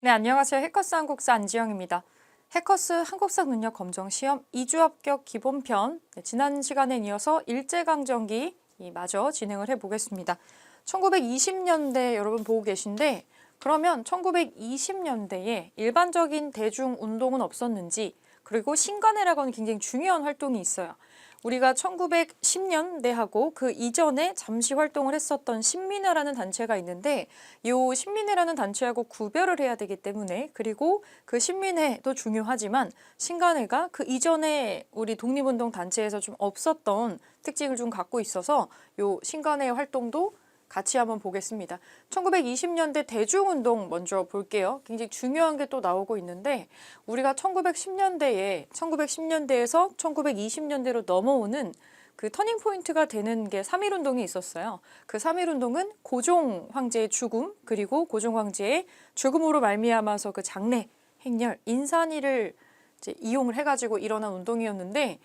네, 안녕하세요. 해커스 한국사 안지영입니다. 해커스 한국사 능력 검정 시험 2주 합격 기본편, 지난 시간에 이어서 일제강점기 마저 진행을 해보겠습니다. 1920년대 여러분 보고 계신데, 그러면 1920년대에 일반적인 대중운동은 없었는지, 그리고 신간회라고 하는 굉장히 중요한 활동이 있어요. 우리가 1910년대하고 그 이전에 잠시 활동을 했었던 신민회라는 단체가 있는데, 이 신민회라는 단체하고 구별을 해야 되기 때문에, 그리고 그 신민회도 중요하지만 신간회가 그 이전에 우리 독립운동 단체에서 좀 없었던 특징을 좀 갖고 있어서 이 신간회 활동도 같이 한번 보겠습니다. 1920년대 대중운동 먼저 볼게요. 굉장히 중요한 게 또 나오고 있는데, 우리가 1910년대에서 1920년대로 넘어오는 그 터닝 포인트가 되는 게 3.1운동이 있었어요. 그 3.1운동은 고종 황제의 죽음, 그리고 고종 황제의 죽음으로 말미암아서 그 장례, 행렬, 인산위를 이제 이용을 해가지고 일어난 운동이었는데,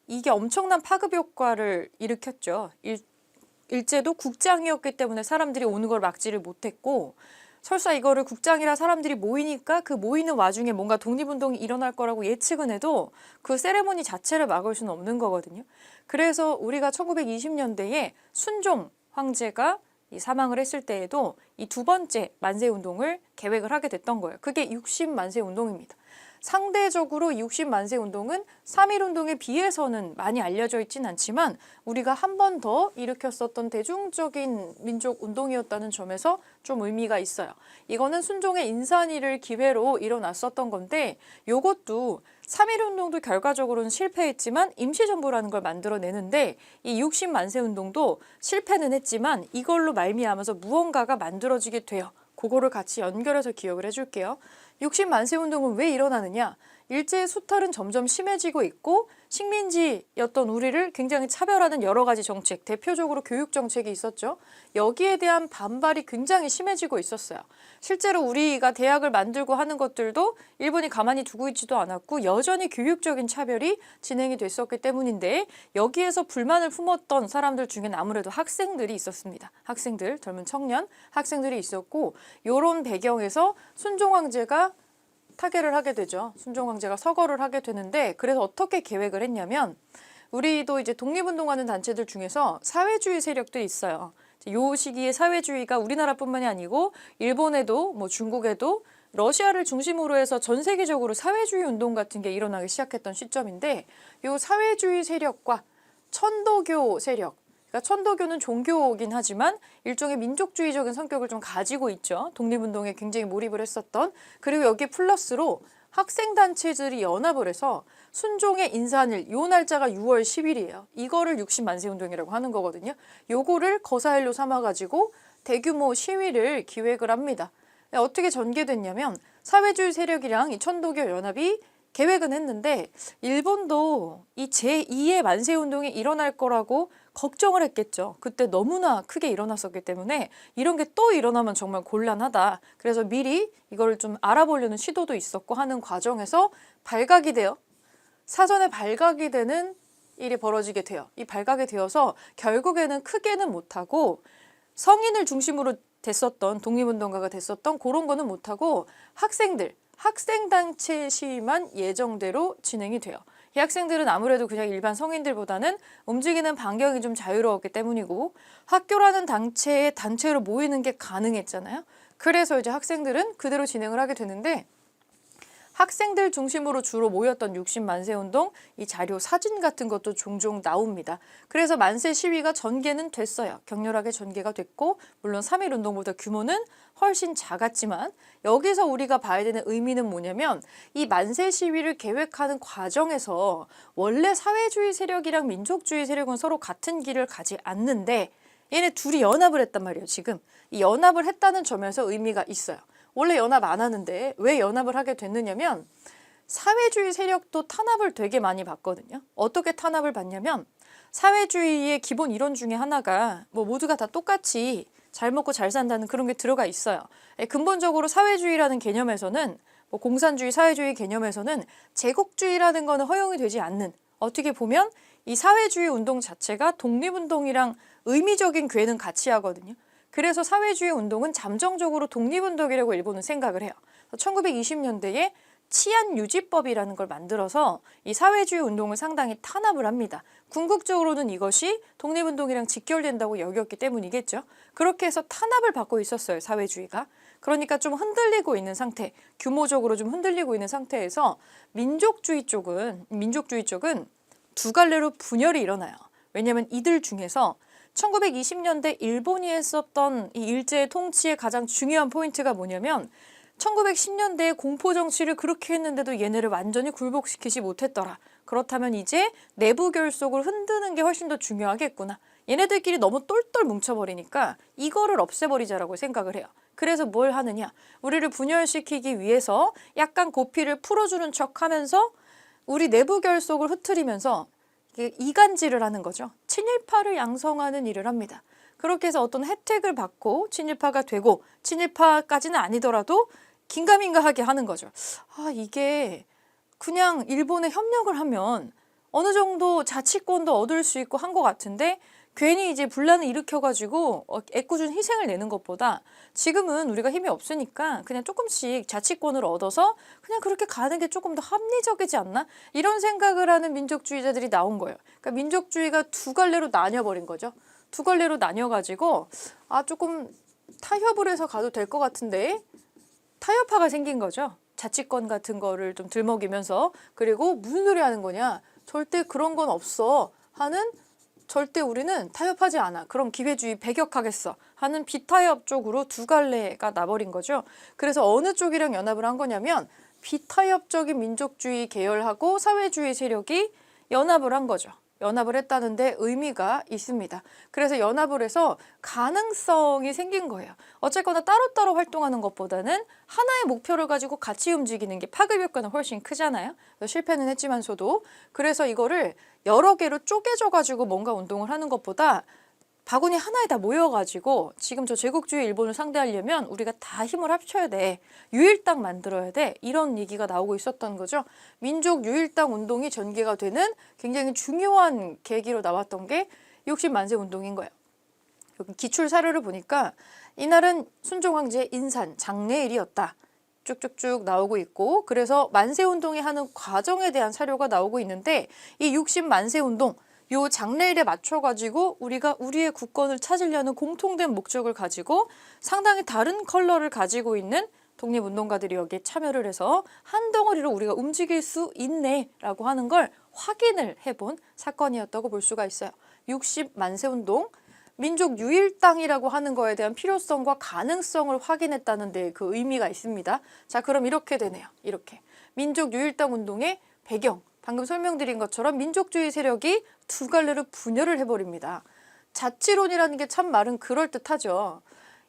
이게 엄청난 파급 효과를 일으켰죠. 일제도 국장이었기 때문에 사람들이 오는 걸 막지를 못했고, 설사 이거를 국장이라 사람들이 모이니까 그 모이는 와중에 뭔가 독립운동이 일어날 거라고 예측은 해도 그 세레모니 자체를 막을 수는 없는 거거든요. 그래서 우리가 1920년대에 순종 황제가 사망을 했을 때에도 이 두 번째 만세운동을 계획을 하게 됐던 거예요. 그게 60만세운동입니다. 상대적으로 60만세 운동은 3.1운동에 비해서는 많이 알려져 있진 않지만 우리가 한 번 더 일으켰었던 대중적인 민족 운동이었다는 점에서 좀 의미가 있어요. 이거는 순종의 인산위를 기회로 일어났었던 건데, 이것도 3.1운동도 결과적으로는 실패했지만 임시정부라는 걸 만들어내는데, 이 60만세 운동도 실패는 했지만 이걸로 말미암아서 무언가가 만들어지게 돼요. 그거를 같이 연결해서 기억을 해줄게요. 60만세 운동은 왜 일어나느냐? 일제의 수탈은 점점 심해지고 있고 식민지였던 우리를 굉장히 차별하는 여러 가지 정책, 대표적으로 교육 정책이 있었죠. 여기에 대한 반발이 굉장히 심해지고 있었어요. 실제로 우리가 대학을 만들고 하는 것들도 일본이 가만히 두고 있지도 않았고 여전히 교육적인 차별이 진행이 됐었기 때문인데, 여기에서 불만을 품었던 사람들 중에는 아무래도 학생들이 있었습니다. 학생들, 젊은 청년 학생들이 있었고, 이런 배경에서 순종황제가 타결을 하게 되죠. 순종황제가 서거를 하게 되는데, 그래서 어떻게 계획을 했냐면, 우리도 이제 독립운동하는 단체들 중에서 사회주의 세력들이 있어요. 이 시기에 사회주의가 우리나라뿐만이 아니고 일본에도 뭐 중국에도 러시아를 중심으로 해서 전 세계적으로 사회주의 운동 같은 게 일어나기 시작했던 시점인데, 이 사회주의 세력과 천도교 세력, 그러니까 천도교는 종교이긴 하지만 일종의 민족주의적인 성격을 좀 가지고 있죠. 독립운동에 굉장히 몰입을 했었던. 그리고 여기에 플러스로 학생단체들이 연합을 해서 순종의 인산일, 요 날짜가 6월 10일이에요. 이거를 60만세 운동이라고 하는 거거든요. 요거를 거사일로 삼아가지고 대규모 시위를 기획을 합니다. 어떻게 전개됐냐면, 사회주의 세력이랑 이 천도교 연합이 계획은 했는데, 일본도 이 제2의 만세운동이 일어날 거라고 걱정을 했겠죠. 그때 너무나 크게 일어났었기 때문에 이런 게 또 일어나면 정말 곤란하다. 그래서 미리 이걸 좀 알아보려는 시도도 있었고 하는 과정에서 발각이 돼요. 사전에 발각이 되는 일이 벌어지게 돼요. 이 발각이 되어서 결국에는 크게는 못하고, 성인을 중심으로 됐었던 독립운동가가 됐었던 그런 거는 못하고 학생단체 시위만 예정대로 진행이 돼요. 이 학생들은 아무래도 그냥 일반 성인들보다는 움직이는 반경이 좀 자유로웠기 때문이고, 학교라는 단체로 모이는 게 가능했잖아요. 그래서 이제 학생들은 그대로 진행을 하게 되는데, 학생들 중심으로 주로 모였던 60만세 운동, 이 자료 사진 같은 것도 종종 나옵니다. 그래서 만세 시위가 전개는 됐어요. 격렬하게 전개가 됐고, 물론 3.1 운동보다 규모는 훨씬 작았지만, 여기서 우리가 봐야 되는 의미는 뭐냐면, 이 만세 시위를 계획하는 과정에서 원래 사회주의 세력이랑 민족주의 세력은 서로 같은 길을 가지 않는데, 얘네 둘이 연합을 했단 말이에요. 지금 이 연합을 했다는 점에서 의미가 있어요. 원래 연합 안 하는데 왜 연합을 하게 됐느냐면, 사회주의 세력도 탄압을 되게 많이 받거든요. 어떻게 탄압을 받냐면, 사회주의의 기본 이론 중에 하나가 뭐 모두가 다 똑같이 잘 먹고 잘 산다는 그런 게 들어가 있어요. 근본적으로 사회주의라는 개념에서는, 뭐 공산주의, 사회주의 개념에서는 제국주의라는 거는 허용이 되지 않는, 어떻게 보면 이 사회주의 운동 자체가 독립운동이랑 의미적인 궤는 같이 하거든요. 그래서 사회주의 운동은 잠정적으로 독립운동이라고 일본은 생각을 해요. 1920년대에 치안유지법이라는 걸 만들어서 이 사회주의 운동을 상당히 탄압을 합니다. 궁극적으로는 이것이 독립운동이랑 직결된다고 여겼기 때문이겠죠. 그렇게 해서 탄압을 받고 있었어요, 사회주의가. 그러니까 좀 흔들리고 있는 상태, 규모적으로 좀 흔들리고 있는 상태에서 민족주의 쪽은 두 갈래로 분열이 일어나요. 왜냐하면 이들 중에서 1920년대 일본이 했었던 이 일제의 통치의 가장 중요한 포인트가 뭐냐면 1910년대에 공포정치를 그렇게 했는데도 얘네를 완전히 굴복시키지 못했더라. 그렇다면 이제 내부 결속을 흔드는 게 훨씬 더 중요하겠구나. 얘네들끼리 너무 똘똘 뭉쳐버리니까 이거를 없애버리자라고 생각을 해요. 그래서 뭘 하느냐. 우리를 분열시키기 위해서 약간 고피를 풀어주는 척하면서 우리 내부 결속을 흐트리면서 이간질을 하는 거죠. 친일파를 양성하는 일을 합니다. 그렇게 해서 어떤 혜택을 받고 친일파가 되고 친일파까지는 아니더라도 긴가민가하게 하는 거죠. 이게 그냥 일본에 협력을 하면 어느 정도 자치권도 얻을 수 있고 한 것 같은데 괜히 이제 분란을 일으켜가지고 애꿎은 희생을 내는 것보다 지금은 우리가 힘이 없으니까 그냥 조금씩 자치권을 얻어서 그냥 그렇게 가는 게 조금 더 합리적이지 않나? 이런 생각을 하는 민족주의자들이 나온 거예요. 그러니까 민족주의가 두 갈래로 나뉘어버린 거죠. 두 갈래로 나뉘어가지고 조금 타협을 해서 가도 될 것 같은데 타협파가 생긴 거죠. 자치권 같은 거를 좀 들먹이면서 그리고 무슨 소리 하는 거냐. 절대 그런 건 없어 하는 절대 우리는 타협하지 않아. 그럼 기회주의 배격하겠어 하는 비타협 쪽으로 두 갈래가 나버린 거죠. 그래서 어느 쪽이랑 연합을 한 거냐면 비타협적인 민족주의 계열하고 사회주의 세력이 연합을 한 거죠. 연합을 했다는데 의미가 있습니다. 그래서 연합을 해서 가능성이 생긴 거예요. 어쨌거나 따로따로 활동하는 것보다는 하나의 목표를 가지고 같이 움직이는 게 파급 효과는 훨씬 크잖아요. 실패는 했지만서도. 그래서 이거를 여러 개로 쪼개져가지고 뭔가 운동을 하는 것보다 바구니 하나에 다 모여가지고 지금 저 제국주의 일본을 상대하려면 우리가 다 힘을 합쳐야 돼. 유일당 만들어야 돼. 이런 얘기가 나오고 있었던 거죠. 민족 유일당 운동이 전개가 되는 굉장히 중요한 계기로 나왔던 게 60만세 운동인 거예요. 여기 기출 사료를 보니까 이날은 순종황제의 인산, 장례일이었다. 쭉쭉쭉 나오고 있고 그래서 만세운동이 하는 과정에 대한 사료가 나오고 있는데 이 60만세 운동 요 장래일에 맞춰가지고 우리가 우리의 국권을 찾으려는 공통된 목적을 가지고 상당히 다른 컬러를 가지고 있는 독립운동가들이 여기에 참여를 해서 한 덩어리로 우리가 움직일 수 있네라고 하는 걸 확인을 해본 사건이었다고 볼 수가 있어요. 60만세운동, 민족 유일당이라고 하는 거에 대한 필요성과 가능성을 확인했다는 데 그 의미가 있습니다. 자, 그럼 이렇게 되네요. 이렇게. 민족 유일당 운동의 배경. 방금 설명드린 것처럼 민족주의 세력이 두 갈래로 분열을 해버립니다. 자치론이라는 게 참 말은 그럴듯하죠.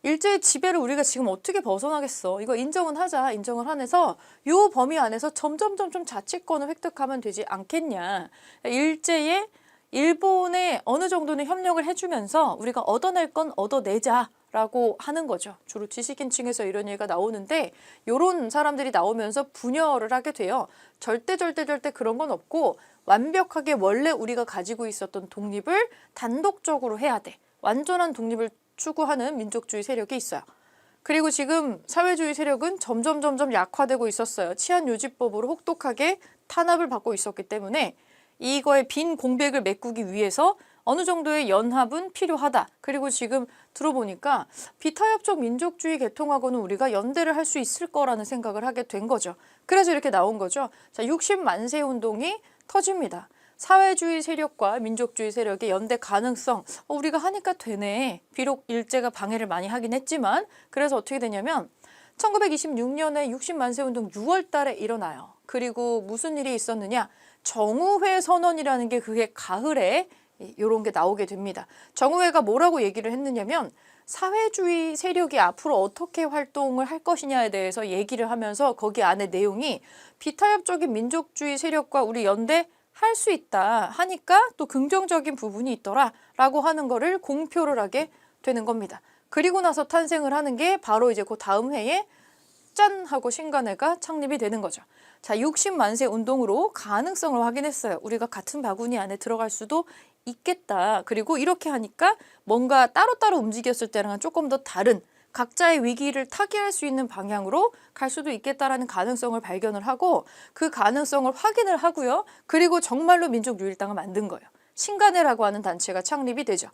일제의 지배를 우리가 지금 어떻게 벗어나겠어. 이거 인정은 하자. 인정을 하면서 요 범위 안에서 점점점 좀 자치권을 획득하면 되지 않겠냐. 일제의 일본에 어느 정도는 협력을 해주면서 우리가 얻어낼 건 얻어내자라고 하는 거죠. 주로 지식인층에서 이런 얘기가 나오는데 이런 사람들이 나오면서 분열을 하게 돼요. 절대 그런 건 없고 완벽하게 원래 우리가 가지고 있었던 독립을 단독적으로 해야 돼. 완전한 독립을 추구하는 민족주의 세력이 있어요. 그리고 지금 사회주의 세력은 점점 약화되고 있었어요. 치안유지법으로 혹독하게 탄압을 받고 있었기 때문에 이거의 빈 공백을 메꾸기 위해서 어느 정도의 연합은 필요하다. 그리고 지금 들어보니까 비타협적 민족주의 계통하고는 우리가 연대를 할 수 있을 거라는 생각을 하게 된 거죠. 그래서 이렇게 나온 거죠. 자, 60만세 운동이 터집니다. 사회주의 세력과 민족주의 세력의 연대 가능성 우리가 하니까 되네. 비록 일제가 방해를 많이 하긴 했지만 그래서 어떻게 되냐면 1926년에 60만세 운동 6월 달에 일어나요. 그리고 무슨 일이 있었느냐. 정우회 선언이라는 게 그게 가을에 이런 게 나오게 됩니다. 정우회가 뭐라고 얘기를 했느냐면 사회주의 세력이 앞으로 어떻게 활동을 할 것이냐에 대해서 얘기를 하면서 거기 안에 내용이 비타협적인 민족주의 세력과 우리 연대할 수 있다 하니까 또 긍정적인 부분이 있더라 라고 하는 거를 공표를 하게 되는 겁니다. 그리고 나서 탄생을 하는 게 바로 이제 그 다음 해에 짠 하고 신간회가 창립이 되는 거죠. 자, 60만세 운동으로 가능성을 확인했어요. 우리가 같은 바구니 안에 들어갈 수도 있겠다. 그리고 이렇게 하니까 뭔가 따로따로 움직였을 때랑은 조금 더 다른 각자의 위기를 타개할 수 있는 방향으로 갈 수도 있겠다라는 가능성을 발견을 하고 그 가능성을 확인을 하고요. 그리고 정말로 민족유일당을 만든 거예요. 신간회라고 하는 단체가 창립이 되죠.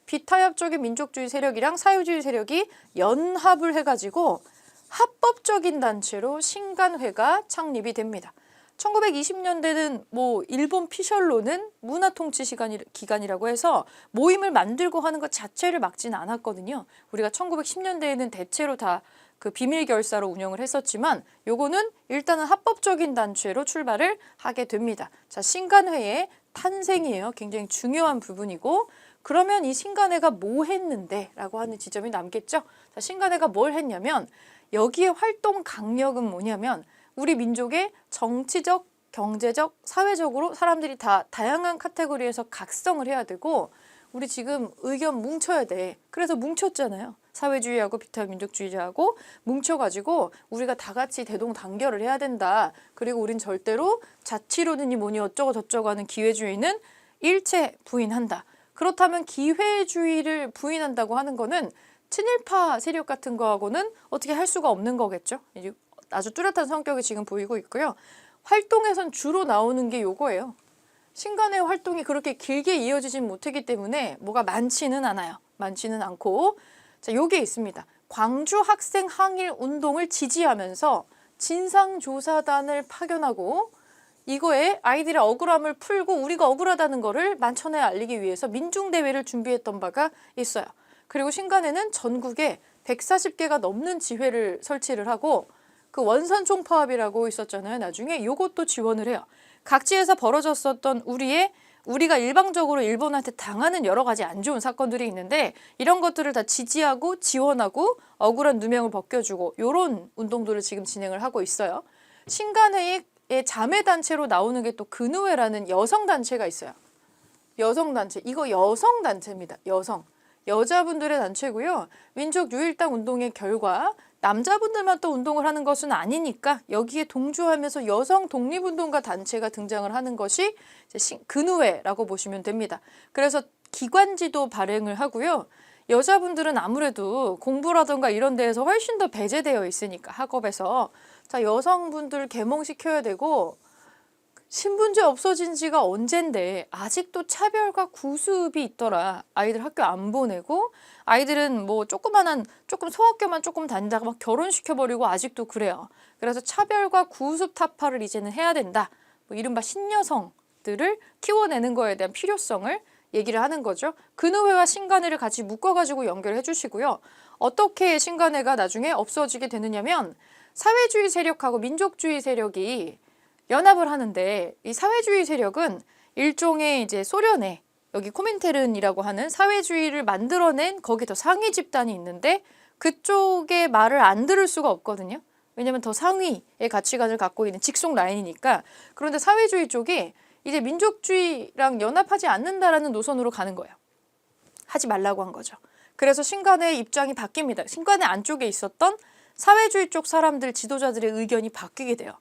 비타협적인 민족주의 세력이랑 사회주의 세력이 연합을 해가지고 합법적인 단체로 신간회가 창립이 됩니다. 1920년대는 뭐 일본 피셜로는 문화통치 기간이라고 해서 모임을 만들고 하는 것 자체를 막지는 않았거든요. 우리가 1910년대에는 대체로 다 그 비밀 결사로 운영을 했었지만 요거는 일단은 합법적인 단체로 출발을 하게 됩니다. 자, 신간회의 탄생이에요. 굉장히 중요한 부분이고 그러면 이 신간회가 뭐 했는데 라고 하는 지점이 남겠죠. 자, 신간회가 뭘 했냐면 여기에 활동 강력은 뭐냐면 우리 민족의 정치적, 경제적, 사회적으로 사람들이 다 다양한 카테고리에서 각성을 해야 되고 우리 지금 의견 뭉쳐야 돼. 그래서 뭉쳤잖아요. 사회주의하고 비타민족주의자하고 뭉쳐가지고 우리가 다 같이 대동단결을 해야 된다. 그리고 우린 절대로 자치로느니 뭐니 어쩌고 저쩌고 하는 기회주의는 일체 부인한다. 그렇다면 기회주의를 부인한다고 하는 거는 친일파 세력 같은 거하고는 어떻게 할 수가 없는 거겠죠. 아주 뚜렷한 성격이 지금 보이고 있고요. 활동에선 주로 나오는 게 요거예요. 신간의 활동이 그렇게 길게 이어지진 못했기 때문에 뭐가 많지는 않아요. 많지는 않고 자, 요게 있습니다. 광주 학생 항일 운동을 지지하면서 진상조사단을 파견하고 이거에 아이들의 억울함을 풀고 우리가 억울하다는 거를 만천하에 알리기 위해서 민중대회를 준비했던 바가 있어요. 그리고 신간에는 전국에 140개가 넘는 지회를 설치를 하고 그 원산총파업이라고 있었잖아요. 나중에 요것도 지원을 해요. 각지에서 벌어졌었던 우리가 일방적으로 일본한테 당하는 여러 가지 안 좋은 사건들이 있는데 이런 것들을 다 지지하고 지원하고 억울한 누명을 벗겨주고 이런 운동들을 지금 진행을 하고 있어요. 신간회의 자매단체로 나오는 게 또 근우회라는 여성단체가 있어요. 여성단체. 이거 여성단체입니다. 여자분들의 단체고요. 민족유일당 운동의 결과 남자분들만 또 운동을 하는 것은 아니니까 여기에 동조하면서 여성 독립운동가 단체가 등장을 하는 것이 근우회라고 보시면 됩니다. 그래서 기관지도 발행을 하고요. 여자분들은 아무래도 공부라던가 이런 데에서 훨씬 더 배제되어 있으니까 학업에서 자 여성분들 계몽시켜야 되고 신분제 없어진 지가 언젠데 아직도 차별과 구습이 있더라. 아이들 학교 안 보내고 아이들은 뭐 조금 소학교만 조금 다니다가 막 결혼시켜버리고 아직도 그래요. 그래서 차별과 구습 타파를 이제는 해야 된다. 뭐 이른바 신여성들을 키워내는 거에 대한 필요성을 얘기를 하는 거죠. 근우회와 신간회를 같이 묶어가지고 연결해 주시고요. 어떻게 신간회가 나중에 없어지게 되느냐면 사회주의 세력하고 민족주의 세력이 연합을 하는데 이 사회주의 세력은 일종의 이제 소련의 여기 코민테른이라고 하는 사회주의를 만들어낸 거기 더 상위 집단이 있는데 그쪽의 말을 안 들을 수가 없거든요. 왜냐하면 더 상위의 가치관을 갖고 있는 직속 라인이니까. 그런데 사회주의 쪽이 이제 민족주의랑 연합하지 않는다라는 노선으로 가는 거예요. 하지 말라고 한 거죠. 그래서 신간의 입장이 바뀝니다. 신간의 안쪽에 있었던 사회주의 쪽 사람들 지도자들의 의견이 바뀌게 돼요.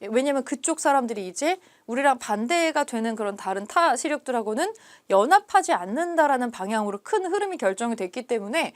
왜냐면 그쪽 사람들이 이제 우리랑 반대가 되는 그런 다른 타 세력들하고는 연합하지 않는다라는 방향으로 큰 흐름이 결정이 됐기 때문에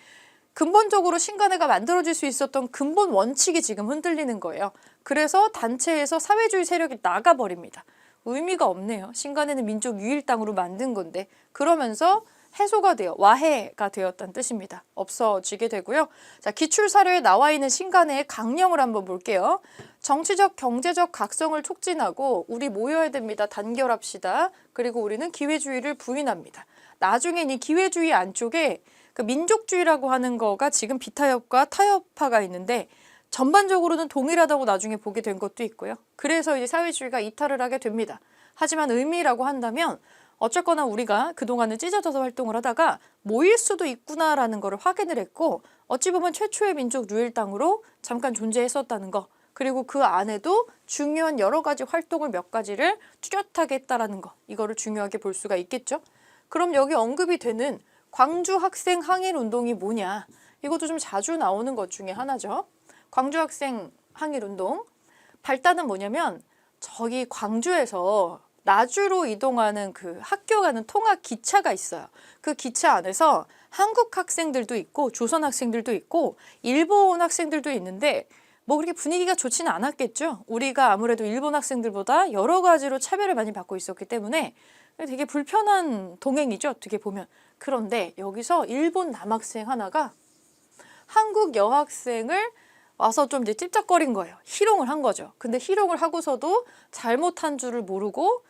근본적으로 신간회가 만들어질 수 있었던 근본 원칙이 지금 흔들리는 거예요. 그래서 단체에서 사회주의 세력이 나가버립니다. 의미가 없네요. 신간회는 민족유일당으로 만든 건데 그러면서 해소가 되어 와해가 되었다는 뜻입니다. 없어지게 되고요. 자, 기출사료에 나와 있는 신간회의 강령을 한번 볼게요. 정치적, 경제적 각성을 촉진하고 우리 모여야 됩니다. 단결합시다. 그리고 우리는 기회주의를 부인합니다. 나중엔 이 기회주의 안쪽에 그 민족주의라고 하는 거가 지금 비타협과 타협파가 있는데 전반적으로는 동일하다고 나중에 보게 된 것도 있고요. 그래서 이제 사회주의가 이탈을 하게 됩니다. 하지만 의미라고 한다면 어쨌거나 우리가 그동안은 찢어져서 활동을 하다가 모일 수도 있구나라는 거를 확인을 했고 어찌 보면 최초의 민족유일당으로 잠깐 존재했었다는 거 그리고 그 안에도 중요한 여러 가지 활동을 몇 가지를 뚜렷하게 했다라는 거 이거를 중요하게 볼 수가 있겠죠. 그럼 여기 언급이 되는 광주 학생 항일 운동이 뭐냐 이것도 좀 자주 나오는 것 중에 하나죠. 광주 학생 항일 운동 발단은 뭐냐면 저기 광주에서 나주로 이동하는 그 학교 가는 통학 기차가 있어요. 그 기차 안에서 한국 학생들도 있고 조선 학생들도 있고 일본 학생들도 있는데 뭐 그렇게 분위기가 좋지는 않았겠죠. 우리가 아무래도 일본 학생들보다 여러 가지로 차별을 많이 받고 있었기 때문에 되게 불편한 동행이죠. 어떻게 보면. 그런데 여기서 일본 남학생 하나가 한국 여학생을 와서 좀 이제 찝쩍거린 거예요. 희롱을 한 거죠. 근데 희롱을 하고서도 잘못한 줄을 모르고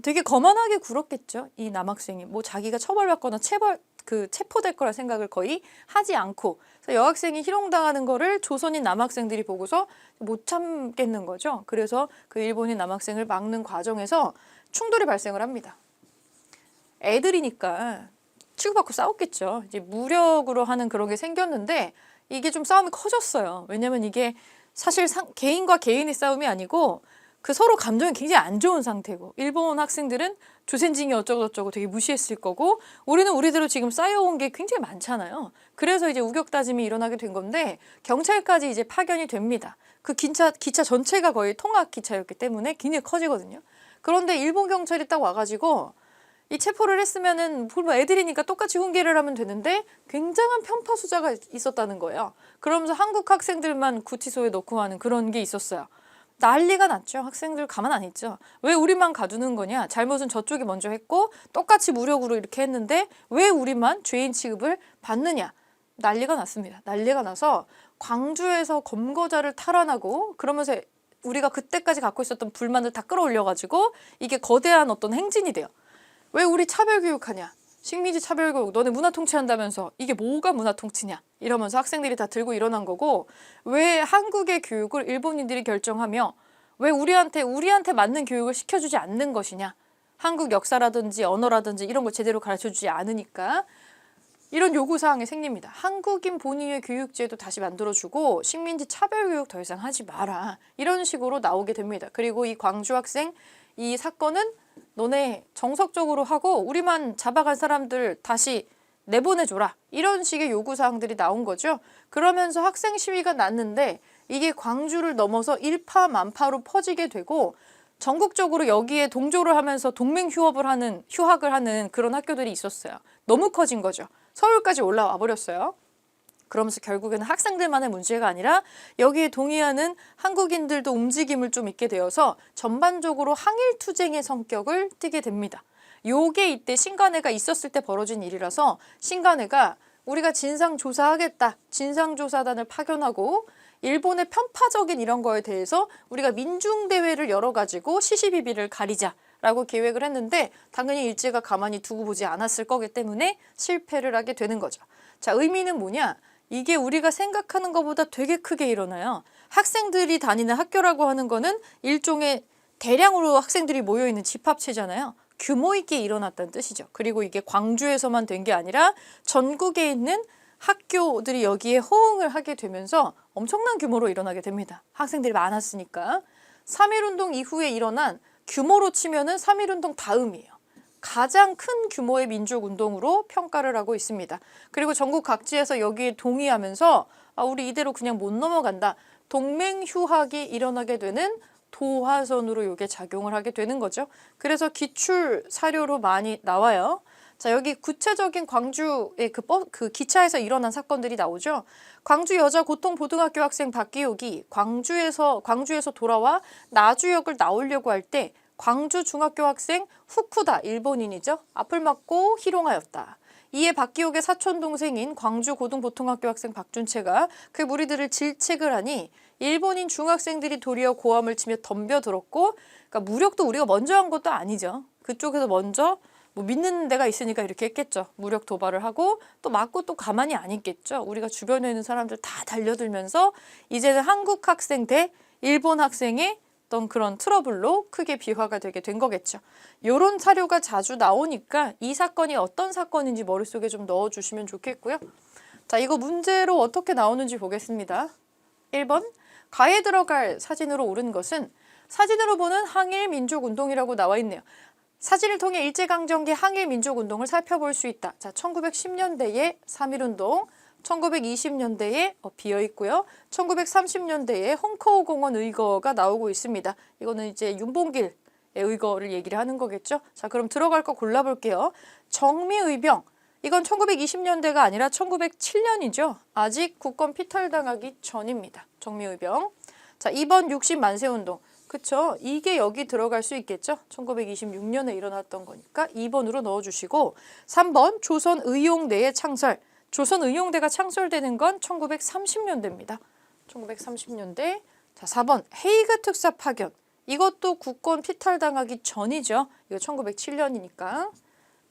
되게 거만하게 굴었겠죠. 이 남학생이 뭐 자기가 처벌받거나 체포될 거라 생각을 거의 하지 않고, 그래서 여학생이 희롱당하는 거를 조선인 남학생들이 보고서 못 참겠는 거죠. 그래서 그 일본인 남학생을 막는 과정에서 충돌이 발생을 합니다. 애들이니까 치고받고 싸웠겠죠. 이제 무력으로 하는 그런 게 생겼는데 이게 좀 싸움이 커졌어요. 왜냐면 이게 사실 개인과 개인의 싸움이 아니고 그 서로 감정이 굉장히 안 좋은 상태고, 일본 학생들은 조센징이 어쩌고저쩌고 되게 무시했을 거고, 우리는 우리대로 지금 쌓여온 게 굉장히 많잖아요. 그래서 이제 우격다짐이 일어나게 된 건데 경찰까지 이제 파견이 됩니다. 그 기차 전체가 거의 통학 기차였기 때문에 굉장히 커지거든요. 그런데 일본 경찰이 딱 와가지고 이 체포를 했으면은 애들이니까 똑같이 훈계를 하면 되는데 굉장한 편파 수자가 있었다는 거예요. 그러면서 한국 학생들만 구치소에 넣고 하는 그런 게 있었어요. 난리가 났죠. 학생들 가만 안 있죠. 왜 우리만 가두는 거냐. 잘못은 저쪽이 먼저 했고 똑같이 무력으로 이렇게 했는데 왜 우리만 죄인 취급을 받느냐. 난리가 났습니다. 난리가 나서 광주에서 검거자를 탈환하고, 그러면서 우리가 그때까지 갖고 있었던 불만을 다 끌어올려가지고 이게 거대한 어떤 행진이 돼요. 왜 우리 차별교육하냐. 식민지 차별교육, 너네 문화 통치한다면서 이게 뭐가 문화 통치냐 이러면서 학생들이 다 들고 일어난 거고, 왜 한국의 교육을 일본인들이 결정하며 왜 우리한테 맞는 교육을 시켜주지 않는 것이냐. 한국 역사라든지 언어라든지 이런 거 제대로 가르쳐주지 않으니까 이런 요구사항이 생깁니다. 한국인 본위의 교육제도 다시 만들어주고 식민지 차별교육 더 이상 하지 마라. 이런 식으로 나오게 됩니다. 그리고 이 광주 학생 이 사건은 너네 정석적으로 하고 우리만 잡아간 사람들 다시 내보내줘라. 이런 식의 요구사항들이 나온 거죠. 그러면서 학생 시위가 났는데 이게 광주를 넘어서 일파만파로 퍼지게 되고 전국적으로 여기에 동조를 하면서 동맹 휴학을 하는 그런 학교들이 있었어요. 너무 커진 거죠. 서울까지 올라와 버렸어요. 그러면서 결국에는 학생들만의 문제가 아니라 여기에 동의하는 한국인들도 움직임을 좀 있게 되어서 전반적으로 항일투쟁의 성격을 띠게 됩니다. 요게 이때 신간회가 있었을 때 벌어진 일이라서 신간회가 우리가 진상조사하겠다. 진상조사단을 파견하고 일본의 편파적인 이런 거에 대해서 우리가 민중대회를 열어가지고 시시비비를 가리자라고 계획을 했는데 당연히 일제가 가만히 두고 보지 않았을 거기 때문에 실패를 하게 되는 거죠. 자, 의미는 뭐냐? 이게 우리가 생각하는 것보다 되게 크게 일어나요. 학생들이 다니는 학교라고 하는 거는 일종의 대량으로 학생들이 모여있는 집합체잖아요. 규모 있게 일어났다는 뜻이죠. 그리고 이게 광주에서만 된 게 아니라 전국에 있는 학교들이 여기에 호응을 하게 되면서 엄청난 규모로 일어나게 됩니다. 학생들이 많았으니까. 3.1운동 이후에 일어난 규모로 치면은 3.1운동 다음이에요. 가장 큰 규모의 민족운동으로 평가를 하고 있습니다. 그리고 전국 각지에서 여기에 동의하면서 우리 이대로 그냥 못 넘어간다. 동맹휴학이 일어나게 되는 도화선으로 이게 작용을 하게 되는 거죠. 그래서 기출 사료로 많이 나와요. 자, 여기 구체적인 광주의 그 기차에서 일어난 사건들이 나오죠. 광주 여자 고통고등학교 학생 박기옥이 광주에서 돌아와 나주역을 나오려고 할 때 광주 중학교 학생 후쿠다, 일본인이죠. 앞을 막고 희롱하였다. 이에 박기옥의 사촌 동생인 광주 고등보통학교 학생 박준채가 그 무리들을 질책을 하니 일본인 중학생들이 도리어 고함을 치며 덤벼들었고, 그러니까 무력도 우리가 먼저 한 것도 아니죠. 그쪽에서 먼저 뭐 믿는 데가 있으니까 이렇게 했겠죠. 무력 도발을 하고 또 맞고 또 가만히 안 있겠죠. 우리가 주변에 있는 사람들 다 달려들면서 이제는 한국 학생 대 일본 학생의 어떤 그런 트러블로 크게 비화가 되게 된 거겠죠. 이런 사료가 자주 나오니까 이 사건이 어떤 사건인지 머릿속에 좀 넣어주시면 좋겠고요. 자, 이거 문제로 어떻게 나오는지 보겠습니다. 1번, 가에 들어갈 사진으로 옳은 것은 사진으로 보는 항일민족운동이라고 나와 있네요. 사진을 통해 일제강점기 항일민족운동을 살펴볼 수 있다. 자, 1910년대에 3.1운동, 1920년대에 비어 있고요. 1930년대에 홍커우 공원 의거가 나오고 있습니다. 이거는 이제 윤봉길 의거를 얘기를 하는 거겠죠. 자, 그럼 들어갈 거 골라볼게요. 정미의병. 이건 1920년대가 아니라 1907년이죠. 아직 국권 피탈당하기 전입니다. 정미의병. 자, 2번 60만세운동. 그쵸? 이게 여기 들어갈 수 있겠죠? 1926년에 일어났던 거니까 2번으로 넣어주시고 3번 조선의용대의 창설. 조선의용대가 창설되는 건 1930년대입니다. 1930년대. 자, 4번 헤이그 특사 파견. 이것도 국권 피탈당하기 전이죠. 이거 1907년이니까.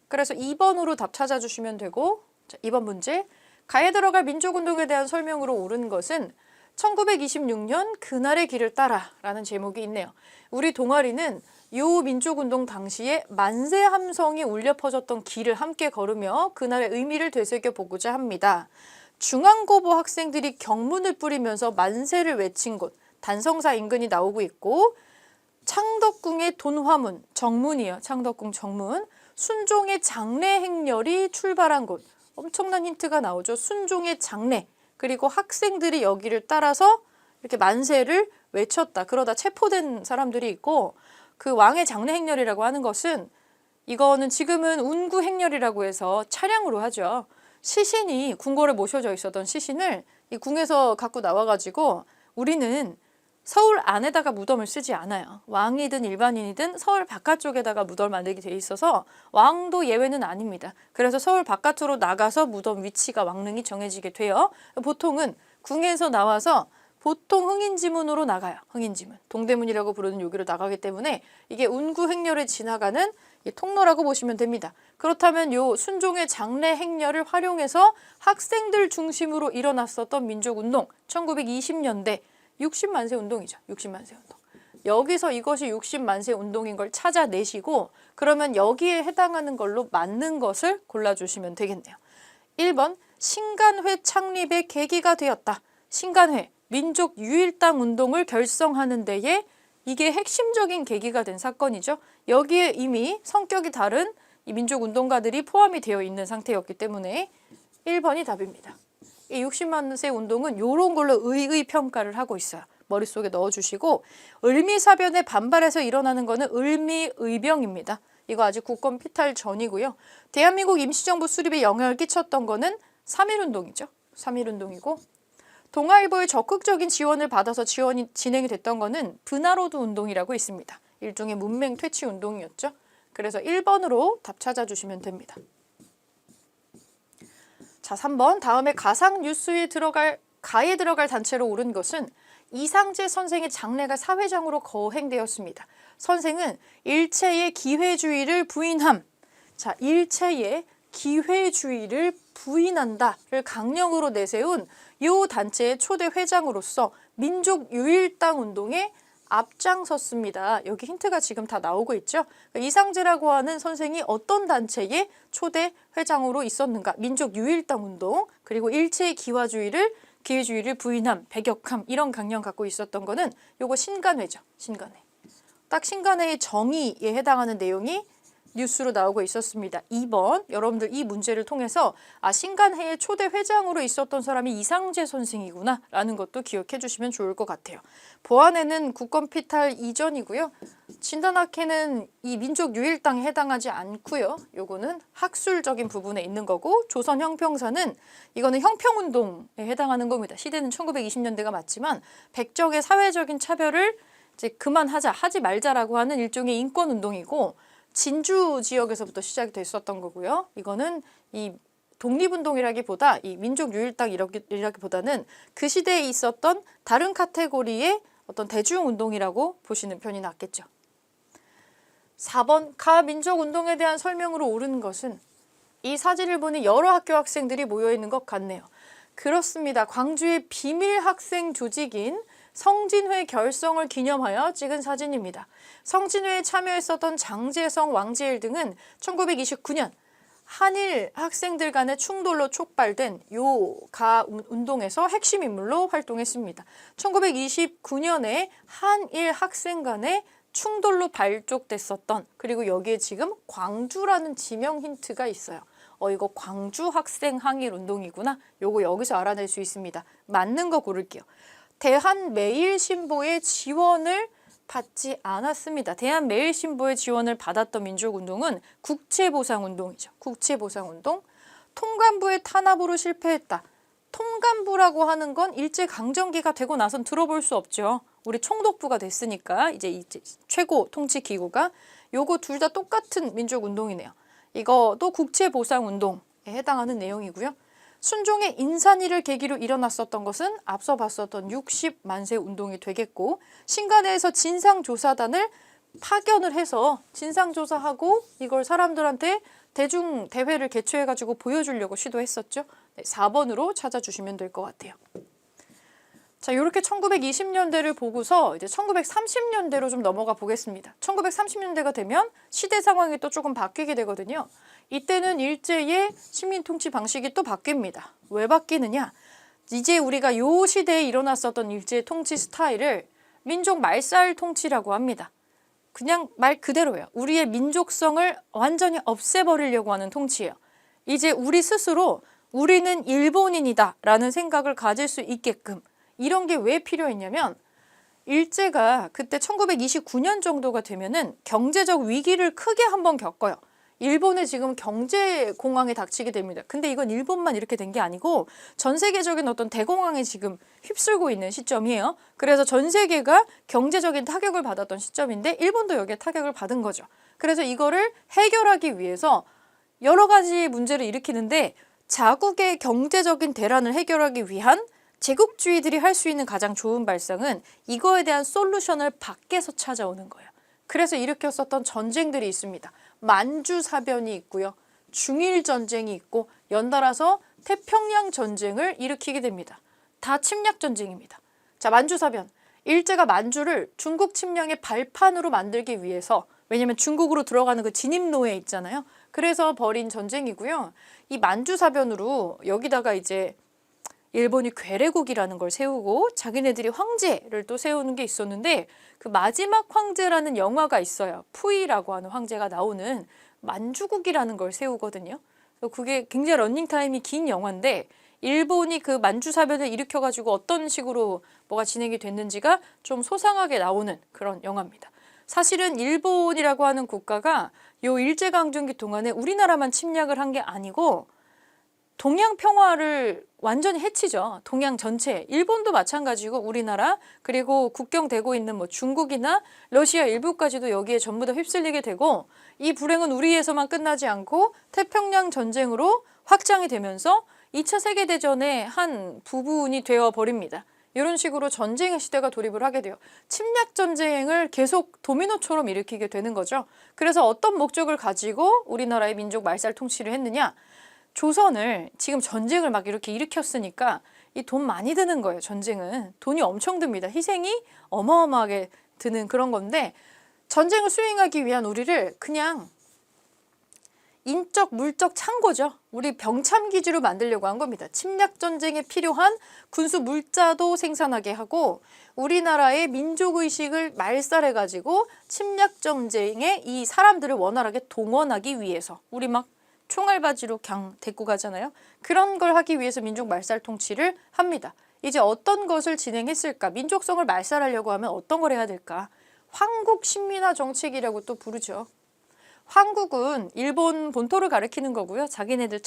그래서 2번으로 답 찾아주시면 되고, 자, 2번 문제. 가에 들어갈 민족운동에 대한 설명으로 옳은 것은 1926년 그날의 길을 따라 라는 제목이 있네요. 우리 동아리는 이 민족운동 당시에 만세 함성이 울려 퍼졌던 길을 함께 걸으며 그날의 의미를 되새겨 보고자 합니다. 중앙고보 학생들이 경문을 뿌리면서 만세를 외친 곳, 단성사 인근이 나오고 있고, 창덕궁의 돈화문, 정문이에요. 창덕궁 정문. 순종의 장례 행렬이 출발한 곳. 엄청난 힌트가 나오죠. 순종의 장례. 그리고 학생들이 여기를 따라서 이렇게 만세를 외쳤다. 그러다 체포된 사람들이 있고, 그 왕의 장례 행렬이라고 하는 것은 이거는 지금은 운구 행렬이라고 해서 차량으로 하죠. 시신이 궁궐에 모셔져 있었던 시신을 이 궁에서 갖고 나와가지고 우리는 서울 안에다가 무덤을 쓰지 않아요. 왕이든 일반인이든 서울 바깥쪽에다가 무덤을 만들게 돼 있어서 왕도 예외는 아닙니다. 그래서 서울 바깥으로 나가서 무덤 위치가 왕릉이 정해지게 돼요. 보통은 궁에서 나와서 보통 흥인지문으로 나가요. 흥인지문. 동대문이라고 부르는 여기로 나가기 때문에 이게 운구 행렬을 지나가는 통로라고 보시면 됩니다. 그렇다면 요 순종의 장례 행렬을 활용해서 학생들 중심으로 일어났었던 민족운동 1920년대 60만세 운동이죠. 60만세 운동. 여기서 이것이 60만세 운동인 걸 찾아내시고 그러면 여기에 해당하는 걸로 맞는 것을 골라주시면 되겠네요. 1번 신간회 창립의 계기가 되었다. 신간회, 민족유일당 운동을 결성하는 데에 이게 핵심적인 계기가 된 사건이죠. 여기에 이미 성격이 다른 이 민족운동가들이 포함이 되어 있는 상태였기 때문에 1번이 답입니다. 이 60만세 운동은 이런 걸로 의의 평가를 하고 있어요. 머릿속에 넣어주시고 을미사변에 반발해서 일어나는 거는 을미의병입니다. 이거 아직 국권 피탈 전이고요. 대한민국 임시정부 수립에 영향을 끼쳤던 거는 3.1운동이죠. 3.1운동이고 동아일보의 적극적인 지원을 받아서 지원이 진행이 됐던 거는 브나로드 운동이라고 있습니다. 일종의 문맹 퇴치 운동이었죠. 그래서 1번으로 답 찾아주시면 됩니다. 자, 3번 다음에 가상뉴스에 가에 들어갈 단체로 옳은 것은 이상재 선생의 장례가 사회장으로 거행되었습니다. 선생은 일체의 기회주의를 부인함. 자, 일체의 기회주의를 부인한다를 강령으로 내세운 이 단체의 초대 회장으로서 민족유일당 운동에 앞장섰습니다. 여기 힌트가 지금 다 나오고 있죠. 이상재라고 하는 선생이 어떤 단체의 초대 회장으로 있었는가? 민족유일당 운동, 그리고 일체의 기회주의를 부인함, 배격함 이런 강령 갖고 있었던 거는 요거 신간회죠. 신간회. 딱 신간회의 정의에 해당하는 내용이 뉴스로 나오고 있었습니다. 2번 여러분들 이 문제를 통해서 신간회의 초대 회장으로 있었던 사람이 이상재 선생이구나 라는 것도 기억해 주시면 좋을 것 같아요. 보안에는 국권 피탈 이전이고요. 진단학회는 이 민족유일당에 해당하지 않고요. 요거는 학술적인 부분에 있는 거고 조선형평사는 이거는 형평운동에 해당하는 겁니다. 시대는 1920년대가 맞지만 백정의 사회적인 차별을 이제 그만하자, 하지 말자라고 하는 일종의 인권운동이고 진주 지역에서부터 시작이 됐었던 거고요. 이거는 이 독립운동이라기보다 이 민족유일당이라기보다는 그 시대에 있었던 다른 카테고리의 어떤 대중운동이라고 보시는 편이 낫겠죠. 4번 가 민족운동에 대한 설명으로 옳은 것은 이 사진을 보니 여러 학교 학생들이 모여있는 것 같네요. 그렇습니다. 광주의 비밀 학생 조직인 성진회 결성을 기념하여 찍은 사진입니다. 성진회에 참여했었던 장제성, 왕지일 등은 1929년 한일 학생들 간의 충돌로 촉발된 요 가 운동에서 핵심 인물로 활동했습니다. 1929년에 한일 학생 간의 충돌로 발족됐었던, 그리고 여기에 지금 광주라는 지명 힌트가 있어요. 이거 광주 학생 항일 운동이구나. 요거 여기서 알아낼 수 있습니다. 맞는 거 고를게요. 대한매일신보의 지원을 받지 않았습니다. 대한매일신보의 지원을 받았던 민족운동은 국채보상운동이죠. 국채보상운동. 통감부의 탄압으로 실패했다. 통감부라고 하는 건 일제강점기가 되고 나선 들어볼 수 없죠. 우리 총독부가 됐으니까 이제 최고 통치기구가 요거 둘 다 똑같은 민족운동이네요. 이거도 국채보상운동에 해당하는 내용이고요. 순종의 인산이를 계기로 일어났었던 것은 앞서 봤었던 60만세 운동이 되겠고 신간에서 진상조사단을 파견을 해서 진상조사하고 이걸 사람들한테 대중대회를 개최해가지고 보여주려고 시도했었죠. 네, 4번으로 찾아주시면 될 것 같아요. 자, 이렇게 1920년대를 보고서 이제 1930년대로 좀 넘어가 보겠습니다. 1930년대가 되면 시대 상황이 또 조금 바뀌게 되거든요. 이때는 일제의 식민 통치 방식이 또 바뀝니다. 왜 바뀌느냐? 이제 우리가 요 시대에 일어났었던 일제의 통치 스타일을 민족 말살 통치라고 합니다. 그냥 말 그대로예요. 우리의 민족성을 완전히 없애버리려고 하는 통치예요. 이제 우리 스스로 우리는 일본인이다 라는 생각을 가질 수 있게끔 이런 게 왜 필요했냐면 일제가 그때 1929년 정도가 되면은 경제적 위기를 크게 한번 겪어요. 일본에 지금 경제 공황이 닥치게 됩니다. 근데 이건 일본만 이렇게 된 게 아니고 전 세계적인 어떤 대공황에 지금 휩쓸고 있는 시점이에요. 그래서 전 세계가 경제적인 타격을 받았던 시점인데 일본도 여기에 타격을 받은 거죠. 그래서 이거를 해결하기 위해서 여러 가지 문제를 일으키는데 자국의 경제적인 대란을 해결하기 위한 제국주의들이 할 수 있는 가장 좋은 발상은 이거에 대한 솔루션을 밖에서 찾아오는 거예요. 그래서 일으켰었던 전쟁들이 있습니다. 만주사변이 있고요. 중일전쟁이 있고 연달아서 태평양 전쟁을 일으키게 됩니다. 다 침략전쟁입니다. 자, 만주사변. 일제가 만주를 중국 침략의 발판으로 만들기 위해서 왜냐면 중국으로 들어가는 그 진입로에 있잖아요. 그래서 벌인 전쟁이고요. 이 만주사변으로 여기다가 이제 일본이 괴뢰국이라는 걸 세우고 자기네들이 황제를 또 세우는 게 있었는데 그 마지막 황제라는 영화가 있어요. 푸이라고 하는 황제가 나오는 만주국이라는 걸 세우거든요. 그게 굉장히 러닝타임이 긴 영화인데 일본이 그 만주사변을 일으켜가지고 어떤 식으로 뭐가 진행이 됐는지가 좀 소상하게 나오는 그런 영화입니다. 사실은 일본이라고 하는 국가가 요 일제강점기 동안에 우리나라만 침략을 한 게 아니고 동양 평화를 완전히 해치죠. 동양 전체. 일본도 마찬가지고 우리나라 그리고 국경되고 있는 뭐 중국이나 러시아 일부까지도 여기에 전부 다 휩쓸리게 되고 이 불행은 우리에서만 끝나지 않고 태평양 전쟁으로 확장이 되면서 2차 세계대전의 한 부분이 되어버립니다. 이런 식으로 전쟁의 시대가 돌입을 하게 돼요. 침략 전쟁을 계속 도미노처럼 일으키게 되는 거죠. 그래서 어떤 목적을 가지고 우리나라의 민족 말살 통치를 했느냐? 조선을 지금 전쟁을 막 이렇게 일으켰으니까 이 돈 많이 드는 거예요. 전쟁은 돈이 엄청 듭니다. 희생이 어마어마하게 드는 그런 건데 전쟁을 수행하기 위한 우리를 그냥 인적 물적 창고죠. 우리 병참 기지로 만들려고 한 겁니다. 침략 전쟁에 필요한 군수 물자도 생산하게 하고 우리나라의 민족 의식을 말살해 가지고 침략 전쟁에 이 사람들을 원활하게 동원하기 위해서 우리 막 총알바지로 그냥 데리고 가잖아요. 그런 걸 하기 위해서 민족 말살 통치를 합니다. 이제 어떤 것을 진행했을까? 민족성을 말살하려고 하면 어떤 걸 해야 될까? 황국 신민화 정책이라고 또 부르죠. 황국은 일본 본토를 가리키는 거고요. 자기네들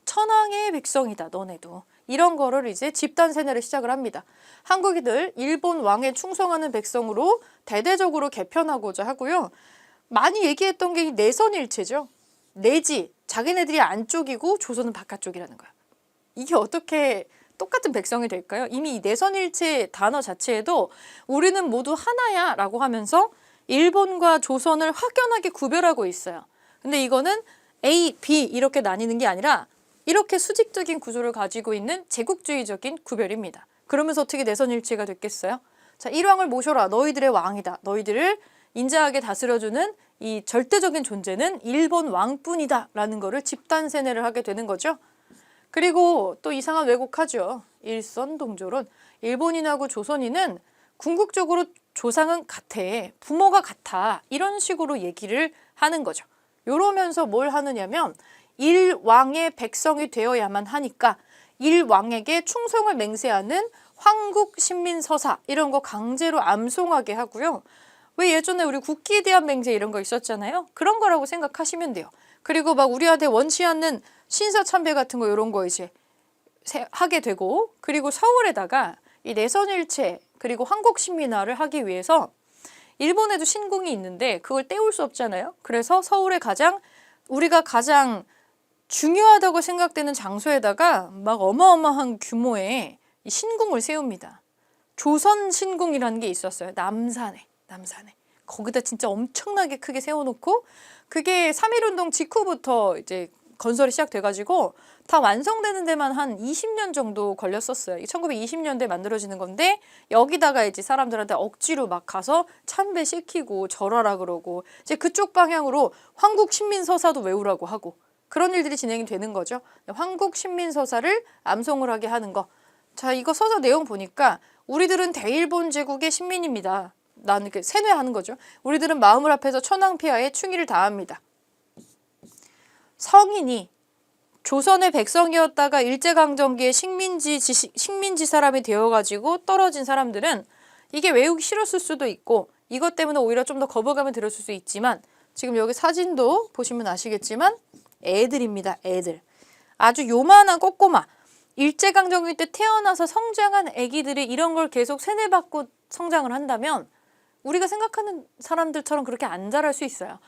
천황의 백성이다 너네도. 이런 거를 이제 집단 세뇌를 시작을 합니다. 한국인들 일본 왕에 충성하는 백성으로 대대적으로 개편하고자 하고요. 많이 얘기했던 게 내선일체죠. 내지 자기네들이 안쪽이고 조선은 바깥쪽이라는 거야. 이게 어떻게 똑같은 백성이 될까요? 이미 이 내선일체 단어 자체에도 우리는 모두 하나야 라고 하면서 일본과 조선을 확연하게 구별하고 있어요. 근데 이거는 A, B 이렇게 나뉘는 게 아니라 이렇게 수직적인 구조를 가지고 있는 제국주의적인 구별입니다. 그러면서 어떻게 내선일체가 됐겠어요? 자, 일왕을 모셔라. 너희들의 왕이다. 너희들을 인자하게 다스려주는 이 절대적인 존재는 일본 왕뿐이다 라는 거를 집단 세뇌를 하게 되는 거죠. 그리고 또 이상한 왜곡하죠. 일선동조론. 일본인하고 조선인은 궁극적으로 조상은 같아. 부모가 같아. 이런 식으로 얘기를 하는 거죠. 이러면서 뭘 하느냐면 일왕의 백성이 되어야만 하니까 일왕에게 충성을 맹세하는 황국신민서사 이런 거 강제로 암송하게 하고요. 왜 예전에 우리 국기에 대한 맹세 이런 거 있었잖아요. 그런 거라고 생각하시면 돼요. 그리고 막 우리한테 원치 않는 신사참배 같은 거 이런 거 이제 하게 되고, 그리고 서울에다가 이 내선일체 그리고 황국신민화를 하기 위해서 일본에도 신궁이 있는데 그걸 떼올 수 없잖아요. 그래서 서울에 우리가 가장 중요하다고 생각되는 장소에다가 막 어마어마한 규모의 이 신궁을 세웁니다. 조선 신궁이라는 게 있었어요. 남산에. 거기다 진짜 엄청나게 크게 세워놓고, 그게 3.1운동 직후부터 이제 건설이 시작돼가지고 다 완성되는 데만 한 20년 정도 걸렸었어요. 1920년대에 만들어지는 건데, 여기다가 이제 사람들한테 억지로 막 가서 참배시키고 절하라 그러고, 이제 그쪽 방향으로 황국신민서사도 외우라고 하고, 그런 일들이 진행이 되는 거죠. 황국신민서사를 암송을 하게 하는 거. 자, 이거 서사 내용 보니까 우리들은 대일본 제국의 신민입니다. 나는 이렇게 세뇌하는 거죠. 우리들은 마음을 합해서 천황폐하에 충의를 다합니다. 성인이 조선의 백성이었다가 일제강점기에 식민지 사람이 되어가지고 떨어진 사람들은 이게 외우기 싫었을 수도 있고, 이것 때문에 오히려 좀 더 거부감을 들었을 수 있지만, 지금 여기 사진도 보시면 아시겠지만 애들입니다. 애들. 아주 요만한 꼬꼬마. 일제강점기 때 태어나서 성장한 애기들이 이런 걸 계속 세뇌받고 성장을 한다면 우리가 생각하는 사람들처럼 그렇게 안 자랄 수 있어요.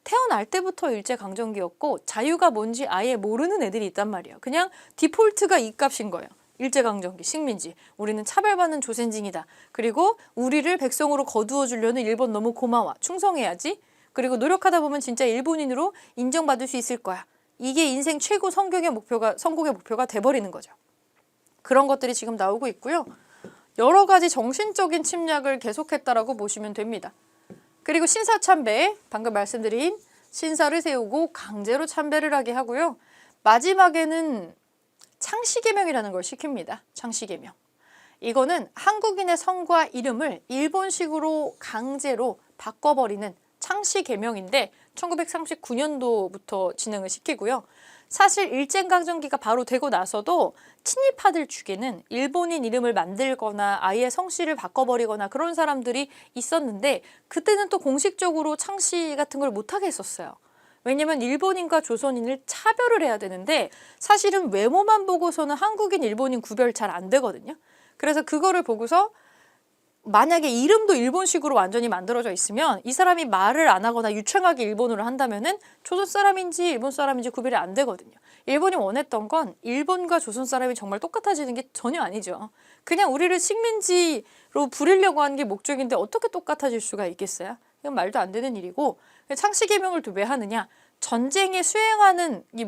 태어날 때부터 일제강점기였고 자유가 뭔지 아예 모르는 애들이 있단 말이에요. 그냥 디폴트가 이 값인 거예요. 일제강점기, 식민지. 우리는 차별받는 조센징이다. 그리고 우리를 백성으로 거두어 주려는 일본 너무 고마워. 충성해야지. 그리고 노력하다 보면 진짜 일본인으로 인정받을 수 있을 거야. 이게 인생 최고 성공의 목표가 돼버리는 거죠. 그런 것들이 지금 나오고 있고요. 여러 가지 정신적인 침략을 계속했다라고 보시면 됩니다. 그리고 신사참배, 방금 말씀드린 신사를 세우고 강제로 참배를 하게 하고요. 마지막에는 창씨개명이라는 걸 시킵니다. 창씨개명. 이거는 한국인의 성과 이름을 일본식으로 강제로 바꿔버리는 창씨개명인데 1939년도부터 진행을 시키고요. 사실 일제강점기가 바로 되고 나서도 친일파들 중에는 일본인 이름을 만들거나 아예 성씨를 바꿔버리거나 그런 사람들이 있었는데, 그때는 또 공식적으로 창씨 같은 걸 못하게 했었어요. 왜냐면 일본인과 조선인을 차별을 해야 되는데 사실은 외모만 보고서는 한국인, 일본인 구별 잘 안 되거든요. 그래서 그거를 보고서 만약에 이름도 일본식으로 완전히 만들어져 있으면 이 사람이 말을 안 하거나 유창하게 일본어를 한다면은 조선 사람인지 일본 사람인지 구별이 안 되거든요. 일본이 원했던 건 일본과 조선 사람이 정말 똑같아지는 게 전혀 아니죠. 그냥 우리를 식민지로 부리려고 하는 게 목적인데 어떻게 똑같아질 수가 있겠어요? 이건 말도 안 되는 일이고, 창씨개명을 또 왜 하느냐? 전쟁에 수행하는 이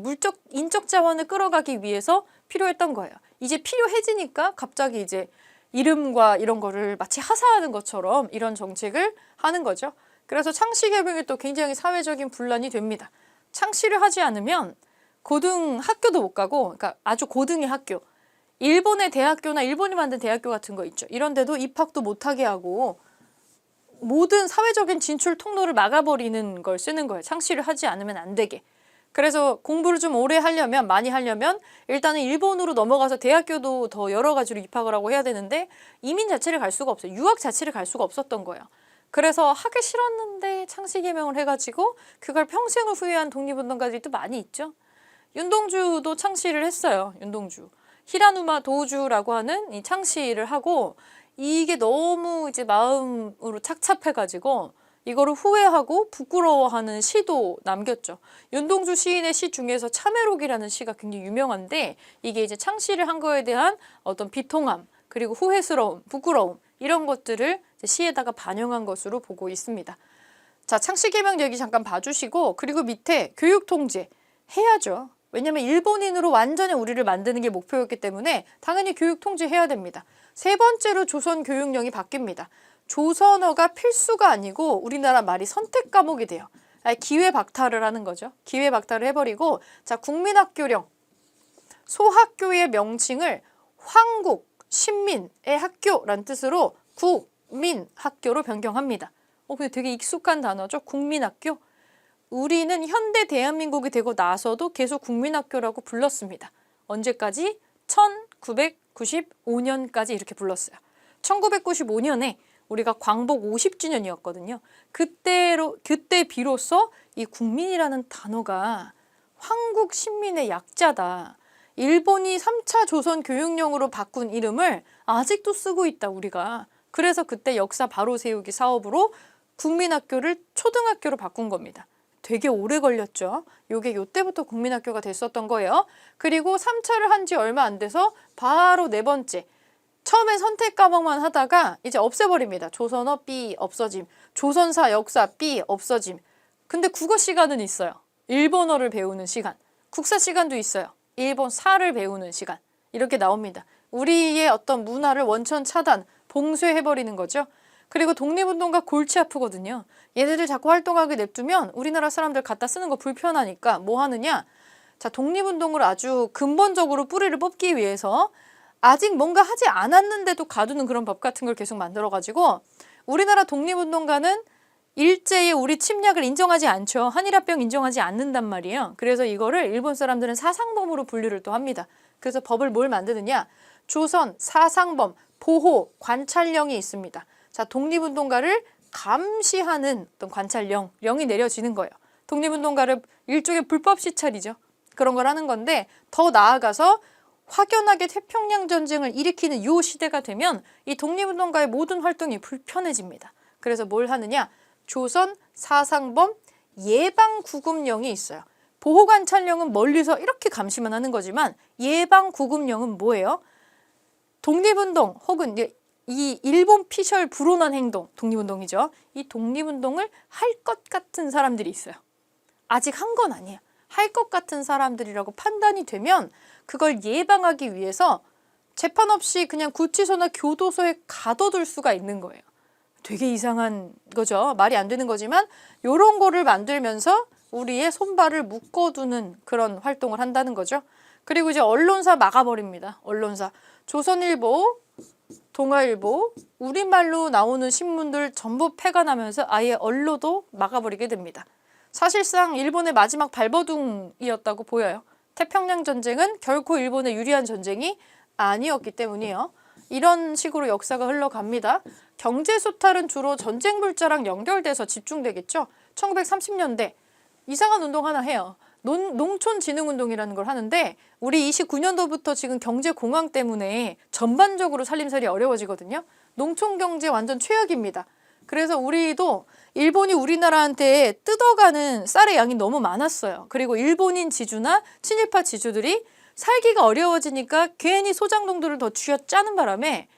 인적 자원을 끌어가기 위해서 필요했던 거예요. 이제 필요해지니까 갑자기 이제 이름과 이런 거를 마치 하사하는 것처럼 이런 정책을 하는 거죠. 그래서 창씨개명이 또 굉장히 사회적인 분란이 됩니다. 창씨를 하지 않으면 고등학교도 못 가고, 그러니까 아주 고등의 학교, 일본의 대학교나 일본이 만든 대학교 같은 거 있죠. 이런 데도 입학도 못하게 하고 모든 사회적인 진출 통로를 막아버리는 걸 쓰는 거예요. 창씨를 하지 않으면 안 되게. 그래서 공부를 좀 오래 하려면, 많이 하려면 일단은 일본으로 넘어가서 대학교도 더 여러 가지로 입학을 하고 해야 되는데 이민 자체를 갈 수가 없어요. 유학 자체를 갈 수가 없었던 거예요. 그래서 하기 싫었는데 창씨개명을 해가지고 그걸 평생을 후회한 독립운동가들이 또 많이 있죠. 윤동주도 창씨를 했어요. 윤동주. 히라누마 도우주라고 하는 이 창씨를 하고, 이게 너무 이제 마음으로 착잡해가지고 이거를 후회하고 부끄러워하는 시도 남겼죠. 윤동주 시인의 시 중에서 참회록이라는 시가 굉장히 유명한데, 이게 이제 창씨를 한 거에 대한 어떤 비통함, 그리고 후회스러움, 부끄러움, 이런 것들을 시에다가 반영한 것으로 보고 있습니다. 자, 창씨개명 얘기 잠깐 봐주시고, 그리고 밑에 교육통제 해야죠. 왜냐면 일본인으로 완전히 우리를 만드는 게 목표였기 때문에 당연히 교육통제해야 됩니다. 세 번째로 조선 교육령이 바뀝니다. 조선어가 필수가 아니고 우리나라 말이 선택 과목이 돼요. 기회 박탈을 하는 거죠. 기회 박탈을 해버리고, 자, 국민학교령, 소학교의 명칭을 황국, 신민의 학교란 뜻으로 국민학교로 변경합니다. 근데 되게 익숙한 단어죠. 국민학교. 우리는 현대 대한민국이 되고 나서도 계속 국민학교라고 불렀습니다. 언제까지? 1995년까지 이렇게 불렀어요. 1995년에 우리가 광복 50주년이었거든요. 그때 비로소 이 국민이라는 단어가 황국 신민의 약자다. 일본이 3차 조선 교육령으로 바꾼 이름을 아직도 쓰고 있다, 우리가. 그래서 그때 역사 바로 세우기 사업으로 국민학교를 초등학교로 바꾼 겁니다. 되게 오래 걸렸죠. 요게 요때부터 국민학교가 됐었던 거예요. 그리고 3차를 한 지 얼마 안 돼서 바로 네 번째. 처음엔 선택 과목만 하다가 이제 없애버립니다. 조선어 B 없어짐, 조선사 역사 B 없어짐. 근데 국어 시간은 있어요. 일본어를 배우는 시간. 국사 시간도 있어요. 일본사를 배우는 시간. 이렇게 나옵니다. 우리의 어떤 문화를 원천 차단, 봉쇄해버리는 거죠. 그리고 독립운동가 골치 아프거든요. 얘네들 자꾸 활동하게 냅두면 우리나라 사람들 갖다 쓰는 거 불편하니까 뭐 하느냐. 자, 독립운동을 아주 근본적으로 뿌리를 뽑기 위해서 아직 뭔가 하지 않았는데도 가두는 그런 법 같은 걸 계속 만들어가지고 우리나라 독립운동가는 일제의 우리 침략을 인정하지 않죠. 한일합병 인정하지 않는단 말이에요. 그래서 이거를 일본 사람들은 사상범으로 분류를 또 합니다. 그래서 법을 뭘 만드느냐. 조선 사상범 보호 관찰령이 있습니다. 자, 독립운동가를 감시하는 어떤 관찰령이 내려지는 거예요. 독립운동가를 일종의 불법 시찰이죠. 그런 걸 하는 건데 더 나아가서 확연하게 태평양 전쟁을 일으키는 이 시대가 되면 이 독립운동가의 모든 활동이 불편해집니다. 그래서 뭘 하느냐? 조선 사상범 예방구금령이 있어요. 보호관찰령은 멀리서 이렇게 감시만 하는 거지만 예방구금령은 뭐예요? 독립운동 혹은 이 일본 피셜 불온한 행동, 독립운동이죠. 이 독립운동을 할 것 같은 사람들이 있어요. 아직 한 건 아니에요. 할 것 같은 사람들이라고 판단이 되면 그걸 예방하기 위해서 재판 없이 그냥 구치소나 교도소에 가둬둘 수가 있는 거예요. 되게 이상한 거죠. 말이 안 되는 거지만 이런 거를 만들면서 우리의 손발을 묶어두는 그런 활동을 한다는 거죠. 그리고 이제 언론사 막아버립니다. 언론사. 조선일보, 동아일보, 우리말로 나오는 신문들 전부 폐간하면서 아예 언로도 막아버리게 됩니다. 사실상 일본의 마지막 발버둥이었다고 보여요. 태평양 전쟁은 결코 일본에 유리한 전쟁이 아니었기 때문이에요. 이런 식으로 역사가 흘러갑니다. 경제 수탈은 주로 전쟁 물자랑 연결돼서 집중되겠죠. 1930년대 이상한 운동 하나 해요. 농촌진흥운동이라는 걸 하는데 우리 29년도부터 지금 경제공황 때문에 전반적으로 살림살이 어려워지거든요. 농촌경제 완전 최악입니다. 그래서 우리도 일본이 우리나라한테 뜯어가는 쌀의 양이 너무 많았어요. 그리고 일본인 지주나 친일파 지주들이 살기가 어려워지니까 괜히 소작농들을 더 쥐어짜는 바람에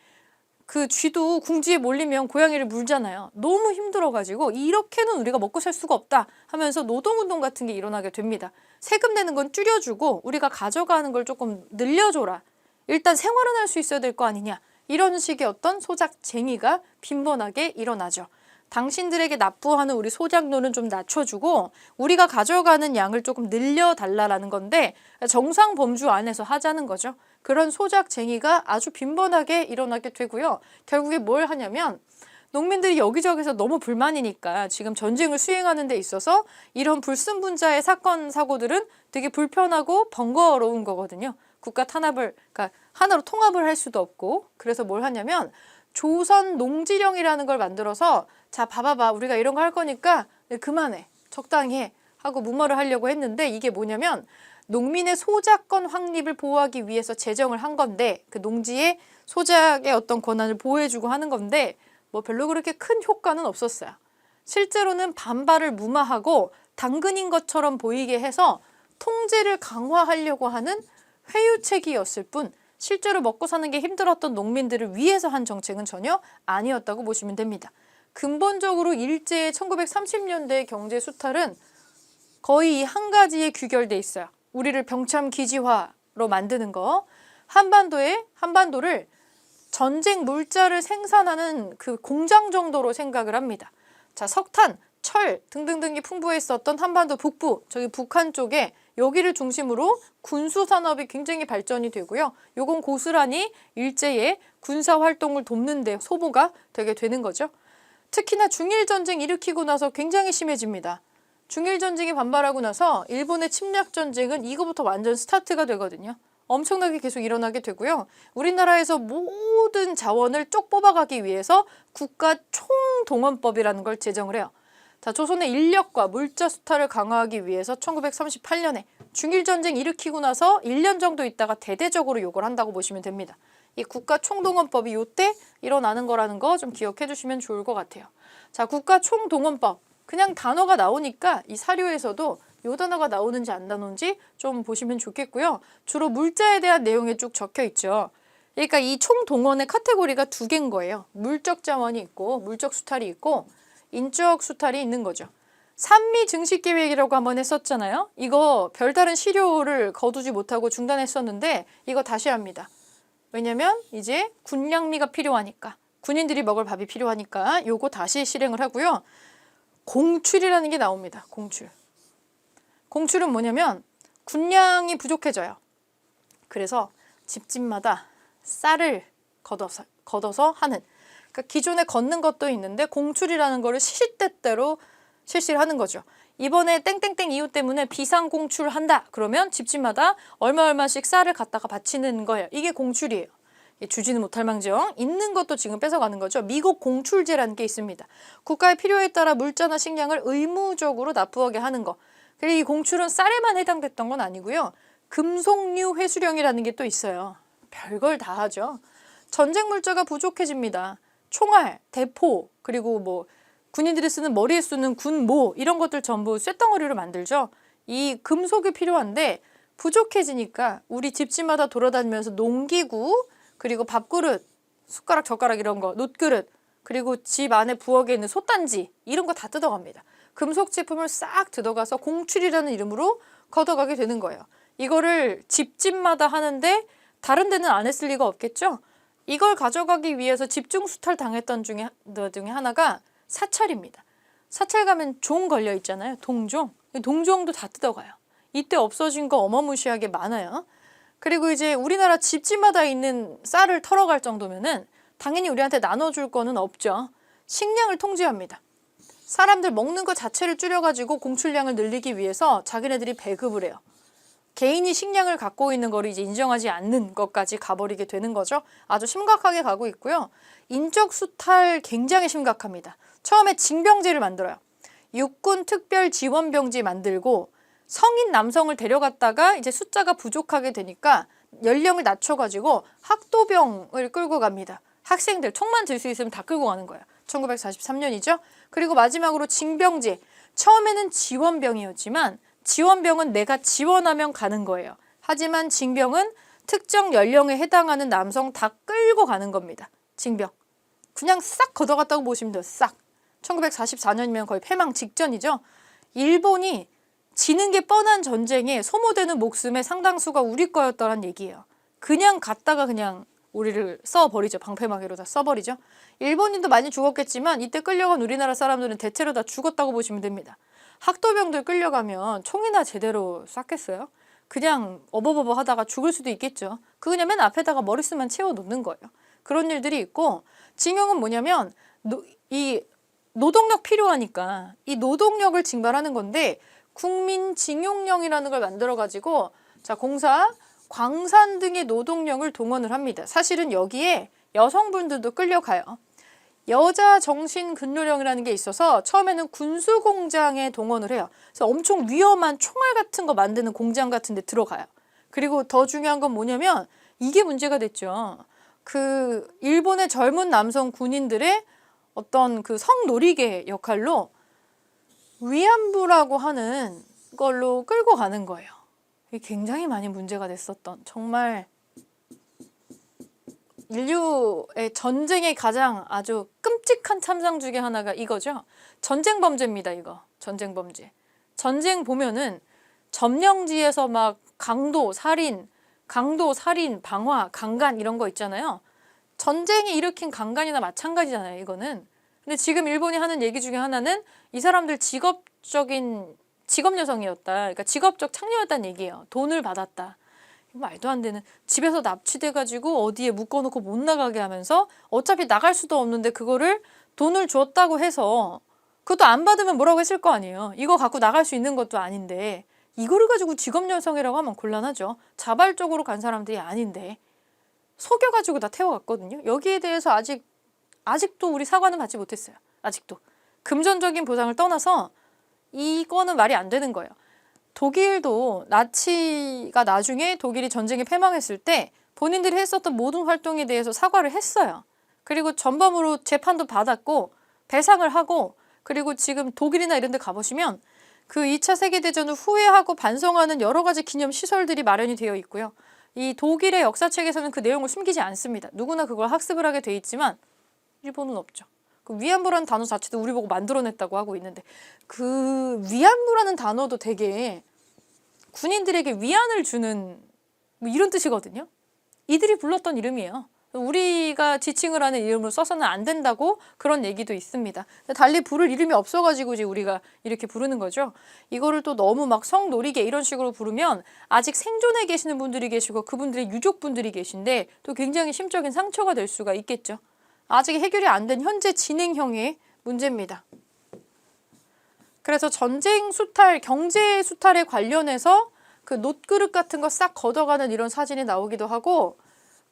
그 쥐도 궁지에 몰리면 고양이를 물잖아요. 너무 힘들어가지고 이렇게는 우리가 먹고 살 수가 없다 하면서 노동운동 같은 게 일어나게 됩니다. 세금 내는 건 줄여주고 우리가 가져가는 걸 조금 늘려줘라. 일단 생활은 할 수 있어야 될 거 아니냐. 이런 식의 어떤 소작쟁이가 빈번하게 일어나죠. 당신들에게 납부하는 우리 소작료는 좀 낮춰주고 우리가 가져가는 양을 조금 늘려달라는 건데 정상 범주 안에서 하자는 거죠. 그런 소작쟁이가 아주 빈번하게 일어나게 되고요. 결국에 뭘 하냐면 농민들이 여기저기서 너무 불만이니까 지금 전쟁을 수행하는 데 있어서 이런 불순분자의 사건, 사고들은 되게 불편하고 번거로운 거거든요. 국가 탄압을, 그러니까 하나로 통합을 할 수도 없고 그래서 뭘 하냐면 조선 농지령이라는 걸 만들어서 자 봐봐봐 우리가 이런 거 할 거니까 그만해 적당히 해 하고 무마를 하려고 했는데 이게 뭐냐면 농민의 소작권 확립을 보호하기 위해서 제정을 한 건데 그 농지의 소작의 어떤 권한을 보호해주고 하는 건데 뭐 별로 그렇게 큰 효과는 없었어요. 실제로는 반발을 무마하고 당근인 것처럼 보이게 해서 통제를 강화하려고 하는 회유책이었을 뿐 실제로 먹고 사는 게 힘들었던 농민들을 위해서 한 정책은 전혀 아니었다고 보시면 됩니다. 근본적으로 일제의 1930년대 경제 수탈은 거의 한 가지에 귀결돼 있어요. 우리를 병참 기지화로 만드는 거. 한반도를 전쟁 물자를 생산하는 그 공장 정도로 생각을 합니다. 자, 석탄, 철 등등등이 풍부했었던 한반도 북부, 저기 북한 쪽에 여기를 중심으로 군수산업이 굉장히 발전이 되고요. 요건 고스란히 일제의 군사활동을 돕는 데 소모가 되게 되는 거죠. 특히나 중일전쟁 일으키고 나서 굉장히 심해집니다. 중일전쟁이 반발하고 나서 일본의 침략전쟁은 이거부터 완전 스타트가 되거든요. 엄청나게 계속 일어나게 되고요. 우리나라에서 모든 자원을 쪽 뽑아가기 위해서 국가 총동원법이라는 걸 제정을 해요. 자, 조선의 인력과 물자 수탈을 강화하기 위해서 1938년에 중일전쟁 일으키고 나서 1년 정도 있다가 대대적으로 요걸 한다고 보시면 됩니다. 이 국가 총동원법이 요때 일어나는 거라는 거 좀 기억해 주시면 좋을 것 같아요. 자, 국가 총동원법. 그냥 단어가 나오니까 이 사료에서도 요 단어가 나오는지 안 나오는지 좀 보시면 좋겠고요. 주로 물자에 대한 내용이 쭉 적혀 있죠. 그러니까 이 총동원의 카테고리가 두 개인 거예요. 물적 자원이 있고 물적 수탈이 있고 인적 수탈이 있는 거죠. 산미 증식 계획이라고 한번 했었잖아요. 이거 별다른 실효를 거두지 못하고 중단했었는데 이거 다시 합니다. 왜냐면 이제 군량미가 필요하니까, 군인들이 먹을 밥이 필요하니까 요거 다시 실행을 하고요. 공출이라는 게 나옵니다. 공출. 공출은 뭐냐면 군량이 부족해져요. 그래서 집집마다 쌀을 걷어서 하는, 그러니까 기존에 걷는 것도 있는데 공출이라는 거를 시시때때로 실시를 하는 거죠. 이번에 땡땡땡 이유 때문에 비상공출한다. 그러면 집집마다 얼마씩 쌀을 갖다가 바치는 거예요. 이게 공출이에요. 주지는 못할 망정 있는 것도 지금 뺏어가는 거죠. 미국 공출제라는 게 있습니다. 국가의 필요에 따라 물자나 식량을 의무적으로 납부하게 하는 거. 그리고 이 공출은 쌀에만 해당됐던 건 아니고요. 금속류 회수령이라는 게 또 있어요. 별걸 다 하죠. 전쟁 물자가 부족해집니다. 총알, 대포, 그리고 뭐 군인들이 쓰는 머리에 쓰는 군모 이런 것들 전부 쇳덩어리로 만들죠. 이 금속이 필요한데 부족해지니까 우리 집집마다 돌아다니면서 농기구, 그리고 밥그릇, 숟가락, 젓가락 이런 거, 놋그릇, 그리고 집 안에 부엌에 있는 솥단지 이런 거 다 뜯어갑니다. 금속 제품을 싹 뜯어가서 공출이라는 이름으로 걷어가게 되는 거예요. 이거를 집집마다 하는데 다른 데는 안 했을 리가 없겠죠. 이걸 가져가기 위해서 집중 수탈 당했던 중에 하나가 사찰입니다. 사찰 가면 종 걸려 있잖아요. 동종. 동종도 다 뜯어가요. 이때 없어진 거 어마무시하게 많아요. 그리고 이제 우리나라 집집마다 있는 쌀을 털어갈 정도면은 당연히 우리한테 나눠줄 거는 없죠. 식량을 통제합니다. 사람들 먹는 것 자체를 줄여가지고 공출량을 늘리기 위해서 자기네들이 배급을 해요. 개인이 식량을 갖고 있는 거를 이제 인정하지 않는 것까지 가버리게 되는 거죠. 아주 심각하게 가고 있고요. 인적 수탈 굉장히 심각합니다. 처음에 징병제를 만들어요. 육군 특별 지원병지 만들고 성인 남성을 데려갔다가 이제 숫자가 부족하게 되니까 연령을 낮춰가지고 학도병을 끌고 갑니다. 학생들 총만 들 수 있으면 다 끌고 가는 거예요. 1943년이죠. 그리고 마지막으로 징병제. 처음에는 지원병이었지만 지원병은 내가 지원하면 가는 거예요. 하지만 징병은 특정 연령에 해당하는 남성 다 끌고 가는 겁니다. 징병. 그냥 싹 걷어갔다고 보시면 돼요. 싹. 1944년이면 거의 패망 직전이죠. 일본이 지는 게 뻔한 전쟁에 소모되는 목숨의 상당수가 우리 거였다는 얘기예요. 그냥 갔다가 그냥 우리를 써버리죠. 방패막이로 다 써버리죠. 일본인도 많이 죽었겠지만 이때 끌려간 우리나라 사람들은 대체로 다 죽었다고 보시면 됩니다. 학도병들 끌려가면 총이나 제대로 쐈겠어요? 그냥 어버버버 하다가 죽을 수도 있겠죠. 그냥 맨 앞에다가 머리수만 채워놓는 거예요. 그런 일들이 있고, 징용은 뭐냐면 이 노동력 필요하니까 이 노동력을 징발하는 건데 국민징용령이라는 걸 만들어가지고 자 공사, 광산 등의 노동력을 동원을 합니다. 사실은 여기에 여성분들도 끌려가요. 여자 정신 근로령이라는 게 있어서 처음에는 군수공장에 동원을 해요. 그래서 엄청 위험한 총알 같은 거 만드는 공장 같은 데 들어가요. 그리고 더 중요한 건 뭐냐면 이게 문제가 됐죠. 그 일본의 젊은 남성 군인들의 어떤 그 성놀이개 역할로 위안부라고 하는 걸로 끌고 가는 거예요. 이게 굉장히 많이 문제가 됐었던, 정말 인류의 전쟁의 가장 아주 끔찍한 참상 중에 하나가 이거죠. 전쟁 범죄입니다. 이거 전쟁 범죄. 전쟁 보면은 점령지에서 막 강도, 살인, 방화, 강간 이런 거 있잖아요. 전쟁이 일으킨 강간이나 마찬가지잖아요. 이거는. 근데 지금 일본이 하는 얘기 중에 하나는 이 사람들 직업 여성이었다. 그러니까 직업적 창녀였다는 얘기예요. 돈을 받았다. 말도 안 되는, 집에서 납치돼가지고 어디에 묶어놓고 못 나가게 하면서 어차피 나갈 수도 없는데 그거를 돈을 줬다고 해서 그것도 안 받으면 뭐라고 했을 거 아니에요. 이거 갖고 나갈 수 있는 것도 아닌데 이거를 가지고 직업연성이라고 하면 곤란하죠. 자발적으로 간 사람들이 아닌데 속여가지고 다 태워갔거든요. 여기에 대해서 아직도 우리 사과는 받지 못했어요. 아직도. 금전적인 보상을 떠나서 이거는 말이 안 되는 거예요. 독일도 나치가 나중에 독일이 전쟁에 패망했을 때 본인들이 했었던 모든 활동에 대해서 사과를 했어요. 그리고 전범으로 재판도 받았고 배상을 하고, 그리고 지금 독일이나 이런 데 가보시면 그 2차 세계대전을 후회하고 반성하는 여러 가지 기념 시설들이 마련이 되어 있고요. 이 독일의 역사책에서는 그 내용을 숨기지 않습니다. 누구나 그걸 학습을 하게 돼 있지만 일본은 없죠. 그 위안부라는 단어 자체도 우리 보고 만들어냈다고 하고 있는데, 그 위안부라는 단어도 되게 군인들에게 위안을 주는 뭐 이런 뜻이거든요. 이들이 불렀던 이름이에요. 우리가 지칭을 하는 이름으로 써서는 안 된다고 그런 얘기도 있습니다. 달리 부를 이름이 없어가지고 이제 우리가 이렇게 부르는 거죠. 이거를 또 너무 막 성노리게 이런 식으로 부르면 아직 생존해 계시는 분들이 계시고 그분들의 유족분들이 계신데 또 굉장히 심적인 상처가 될 수가 있겠죠. 아직 해결이 안 된 현재 진행형의 문제입니다. 그래서 전쟁 수탈, 경제 수탈에 관련해서 그 놋그릇 같은 거 싹 걷어가는 이런 사진이 나오기도 하고,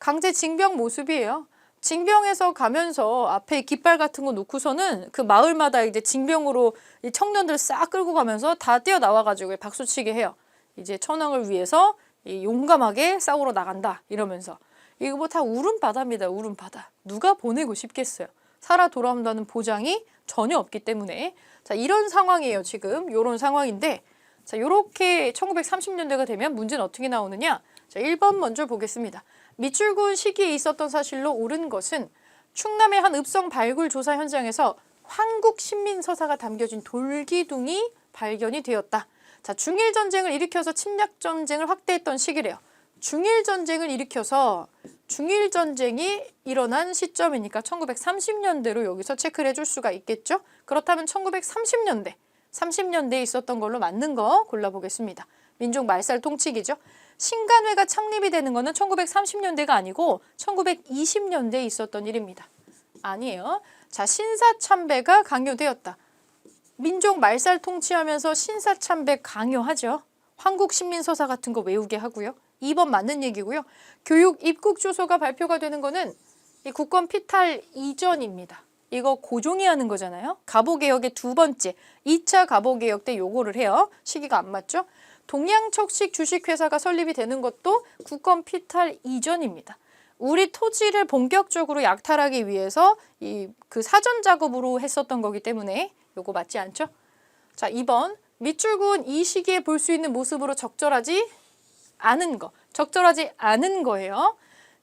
강제 징병 모습이에요. 징병에서 가면서 앞에 깃발 같은 거 놓고서는 그 마을마다 이제 징병으로 이 청년들 싹 끌고 가면서 다 뛰어나와가지고 박수치게 해요. 이제 천황을 위해서 용감하게 싸우러 나간다 이러면서. 이거 뭐 다 울음바다입니다. 울음바다. 누가 보내고 싶겠어요. 살아 돌아온다는 보장이 전혀 없기 때문에. 자, 이런 상황이에요. 지금 요런 상황인데, 자, 요렇게 1930년대가 되면 문제는 어떻게 나오느냐. 자, 1번 먼저 보겠습니다. 밑줄군 시기에 있었던 사실로 옳은 것은 충남의 한 읍성 발굴 조사 현장에서 황국신민서사가 담겨진 돌기둥이 발견이 되었다. 자, 중일전쟁을 일으켜서 침략전쟁을 확대했던 시기래요. 중일전쟁을 일으켜서 중일전쟁이 일어난 시점이니까 1930년대로 여기서 체크를 해줄 수가 있겠죠. 그렇다면 1930년대, 30년대에 있었던 걸로 맞는 거 골라보겠습니다. 민족 말살 통치기죠. 신간회가 창립이 되는 거는 1930년대가 아니고 1920년대에 있었던 일입니다. 아니에요. 자, 신사참배가 강요되었다. 민족 말살 통치하면서 신사참배 강요하죠. 황국신민서사 같은 거 외우게 하고요. 2번 맞는 얘기고요. 교육 입국 주소가 발표가 되는 거는 이 국권 피탈 이전입니다. 이거 고종이 하는 거잖아요. 갑오개혁의 두 번째, 2차 갑오개혁 때 요거를 해요. 시기가 안 맞죠? 동양척식 주식회사가 설립이 되는 것도 국권 피탈 이전입니다. 우리 토지를 본격적으로 약탈하기 위해서 그 사전 작업으로 했었던 거기 때문에 요거 맞지 않죠? 자, 2번 밑줄군 이 시기에 볼 수 있는 모습으로 적절하지 않은 거. 적절하지 않은 거예요.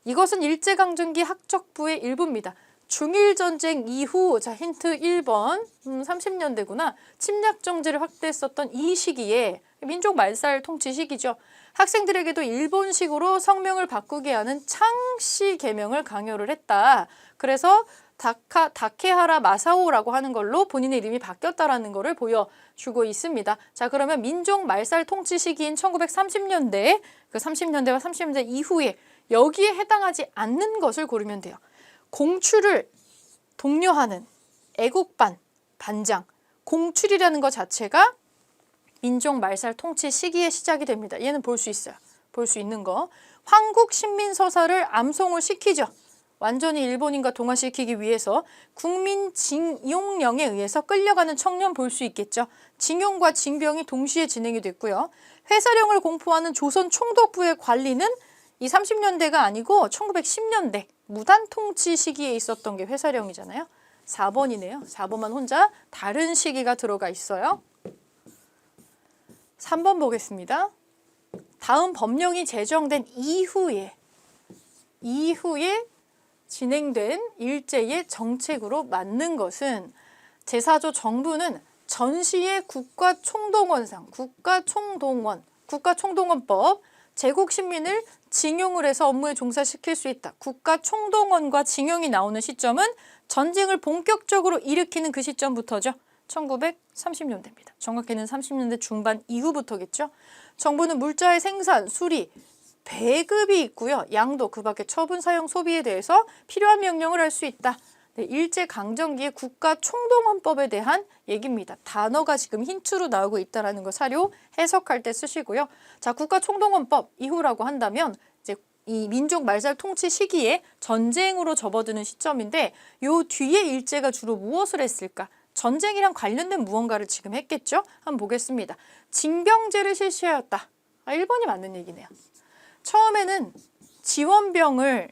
이것은 일제강점기 학적부의 일부입니다. 중일전쟁 이후, 자, 힌트 1번, 30년대구나. 침략정제를 확대했었던 이 시기에 민족 말살 통치 시기죠. 학생들에게도 일본식으로 성명을 바꾸게 하는 창씨 개명을 강요를 했다. 그래서 다케하라 마사오라고 하는 걸로 본인의 이름이 바뀌었다라는 거를 보여주고 있습니다. 자, 그러면 민족 말살 통치 시기인 1930년대, 그 30년대와 30년대 이후에 여기에 해당하지 않는 것을 고르면 돼요. 공출을 독려하는 애국반, 반장, 공출이라는 것 자체가 민족 말살 통치 시기의 시작이 됩니다. 얘는 볼 수 있어요. 볼 수 있는 거. 황국신민서사를 암송을 시키죠. 완전히 일본인과 동화시키기 위해서 국민 징용령에 의해서 끌려가는 청년 볼 수 있겠죠. 징용과 징병이 동시에 진행이 됐고요. 회사령을 공포하는 조선 총독부의 관리는 이 30년대가 아니고 1910년대 무단 통치 시기에 있었던 게 회사령이잖아요. 4번이네요. 4번만 혼자 다른 시기가 들어가 있어요. 3번 보겠습니다. 다음 법령이 제정된 이후에 진행된 일제의 정책으로 맞는 것은 제4조 정부는 전시의 국가총동원상, 국가총동원법, 제국 신민을 징용을 해서 업무에 종사시킬 수 있다. 국가총동원과 징용이 나오는 시점은 전쟁을 본격적으로 일으키는 그 시점부터죠. 1930년대입니다. 정확히는 30년대 중반 이후부터겠죠. 정부는 물자의 생산, 수리, 배급이 있고요. 양도, 그 밖에 처분, 사용, 소비에 대해서 필요한 명령을 할 수 있다. 네, 일제강점기의 국가총동원법에 대한 얘기입니다. 단어가 지금 힌트로 나오고 있다는 거 사료 해석할 때 쓰시고요. 자, 국가총동원법 이후라고 한다면 이제 이 민족 말살 통치 시기에 전쟁으로 접어드는 시점인데 요 뒤에 일제가 주로 무엇을 했을까? 전쟁이랑 관련된 무언가를 지금 했겠죠? 한번 보겠습니다. 징병제를 실시하였다. 1번이 맞는 얘기네요. 처음에는 지원병을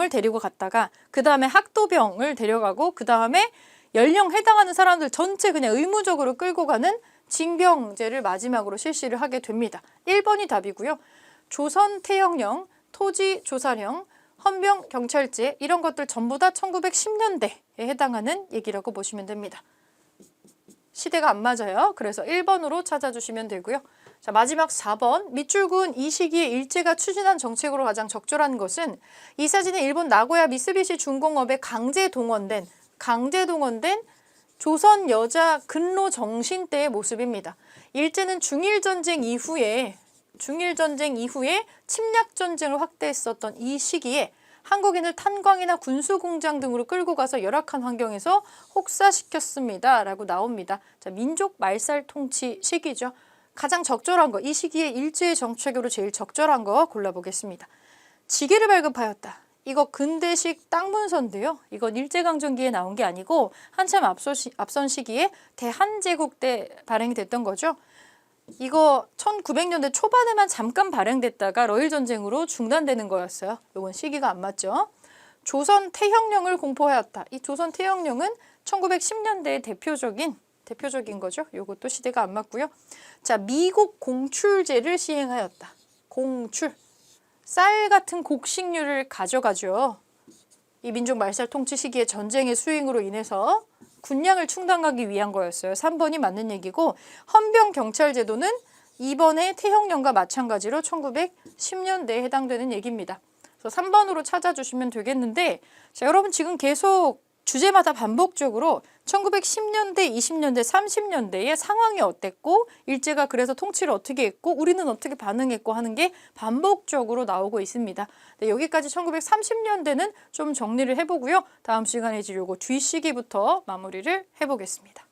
데리고 갔다가 그 다음에 학도병을 데려가고 그 다음에 연령 해당하는 사람들 전체 그냥 의무적으로 끌고 가는 징병제를 마지막으로 실시를 하게 됩니다. 1번이 답이고요. 조선 태형령, 토지 조사령, 헌병 경찰제 이런 것들 전부 다 1910년대에 해당하는 얘기라고 보시면 됩니다. 시대가 안 맞아요. 그래서 1번으로 찾아주시면 되고요. 자, 마지막 4번. 밑줄군 이 시기에 일제가 추진한 정책으로 가장 적절한 것은 이 사진은 일본 나고야 미쓰비시 중공업에 강제 동원된 조선 여자 근로 정신 때의 모습입니다. 일제는 중일전쟁 이후에 침략전쟁을 확대했었던 이 시기에 한국인을 탄광이나 군수공장 등으로 끌고 가서 열악한 환경에서 혹사시켰습니다. 라고 나옵니다. 자, 민족 말살 통치 시기죠. 가장 적절한 거, 이 시기에 일제의 정책으로 제일 적절한 거 골라보겠습니다. 지게를 발급하였다. 이거 근대식 땅 문서인데요. 이건 일제강점기에 나온 게 아니고 한참 앞선 시기에 대한제국 때 발행이 됐던 거죠. 이거 1900년대 초반에만 잠깐 발행됐다가 러일전쟁으로 중단되는 거였어요. 이건 시기가 안 맞죠. 조선 태형령을 공포하였다. 이 조선 태형령은 1910년대의 대표적인 거죠. 이것도 시대가 안 맞고요. 자, 미국 공출제를 시행하였다. 공출. 쌀 같은 곡식류를 가져가죠. 이 민족 말살 통치 시기에 전쟁의 수행으로 인해서 군량을 충당하기 위한 거였어요. 3번이 맞는 얘기고 헌병 경찰 제도는 2번의 태형령과 마찬가지로 1910년대에 해당되는 얘기입니다. 그래서 3번으로 찾아주시면 되겠는데 자, 여러분 지금 계속 주제마다 반복적으로 1910년대, 20년대, 30년대의 상황이 어땠고 일제가 그래서 통치를 어떻게 했고 우리는 어떻게 반응했고 하는 게 반복적으로 나오고 있습니다. 네, 여기까지 1930년대는 좀 정리를 해보고요. 다음 시간에 이제 요거 뒷시기부터 마무리를 해보겠습니다.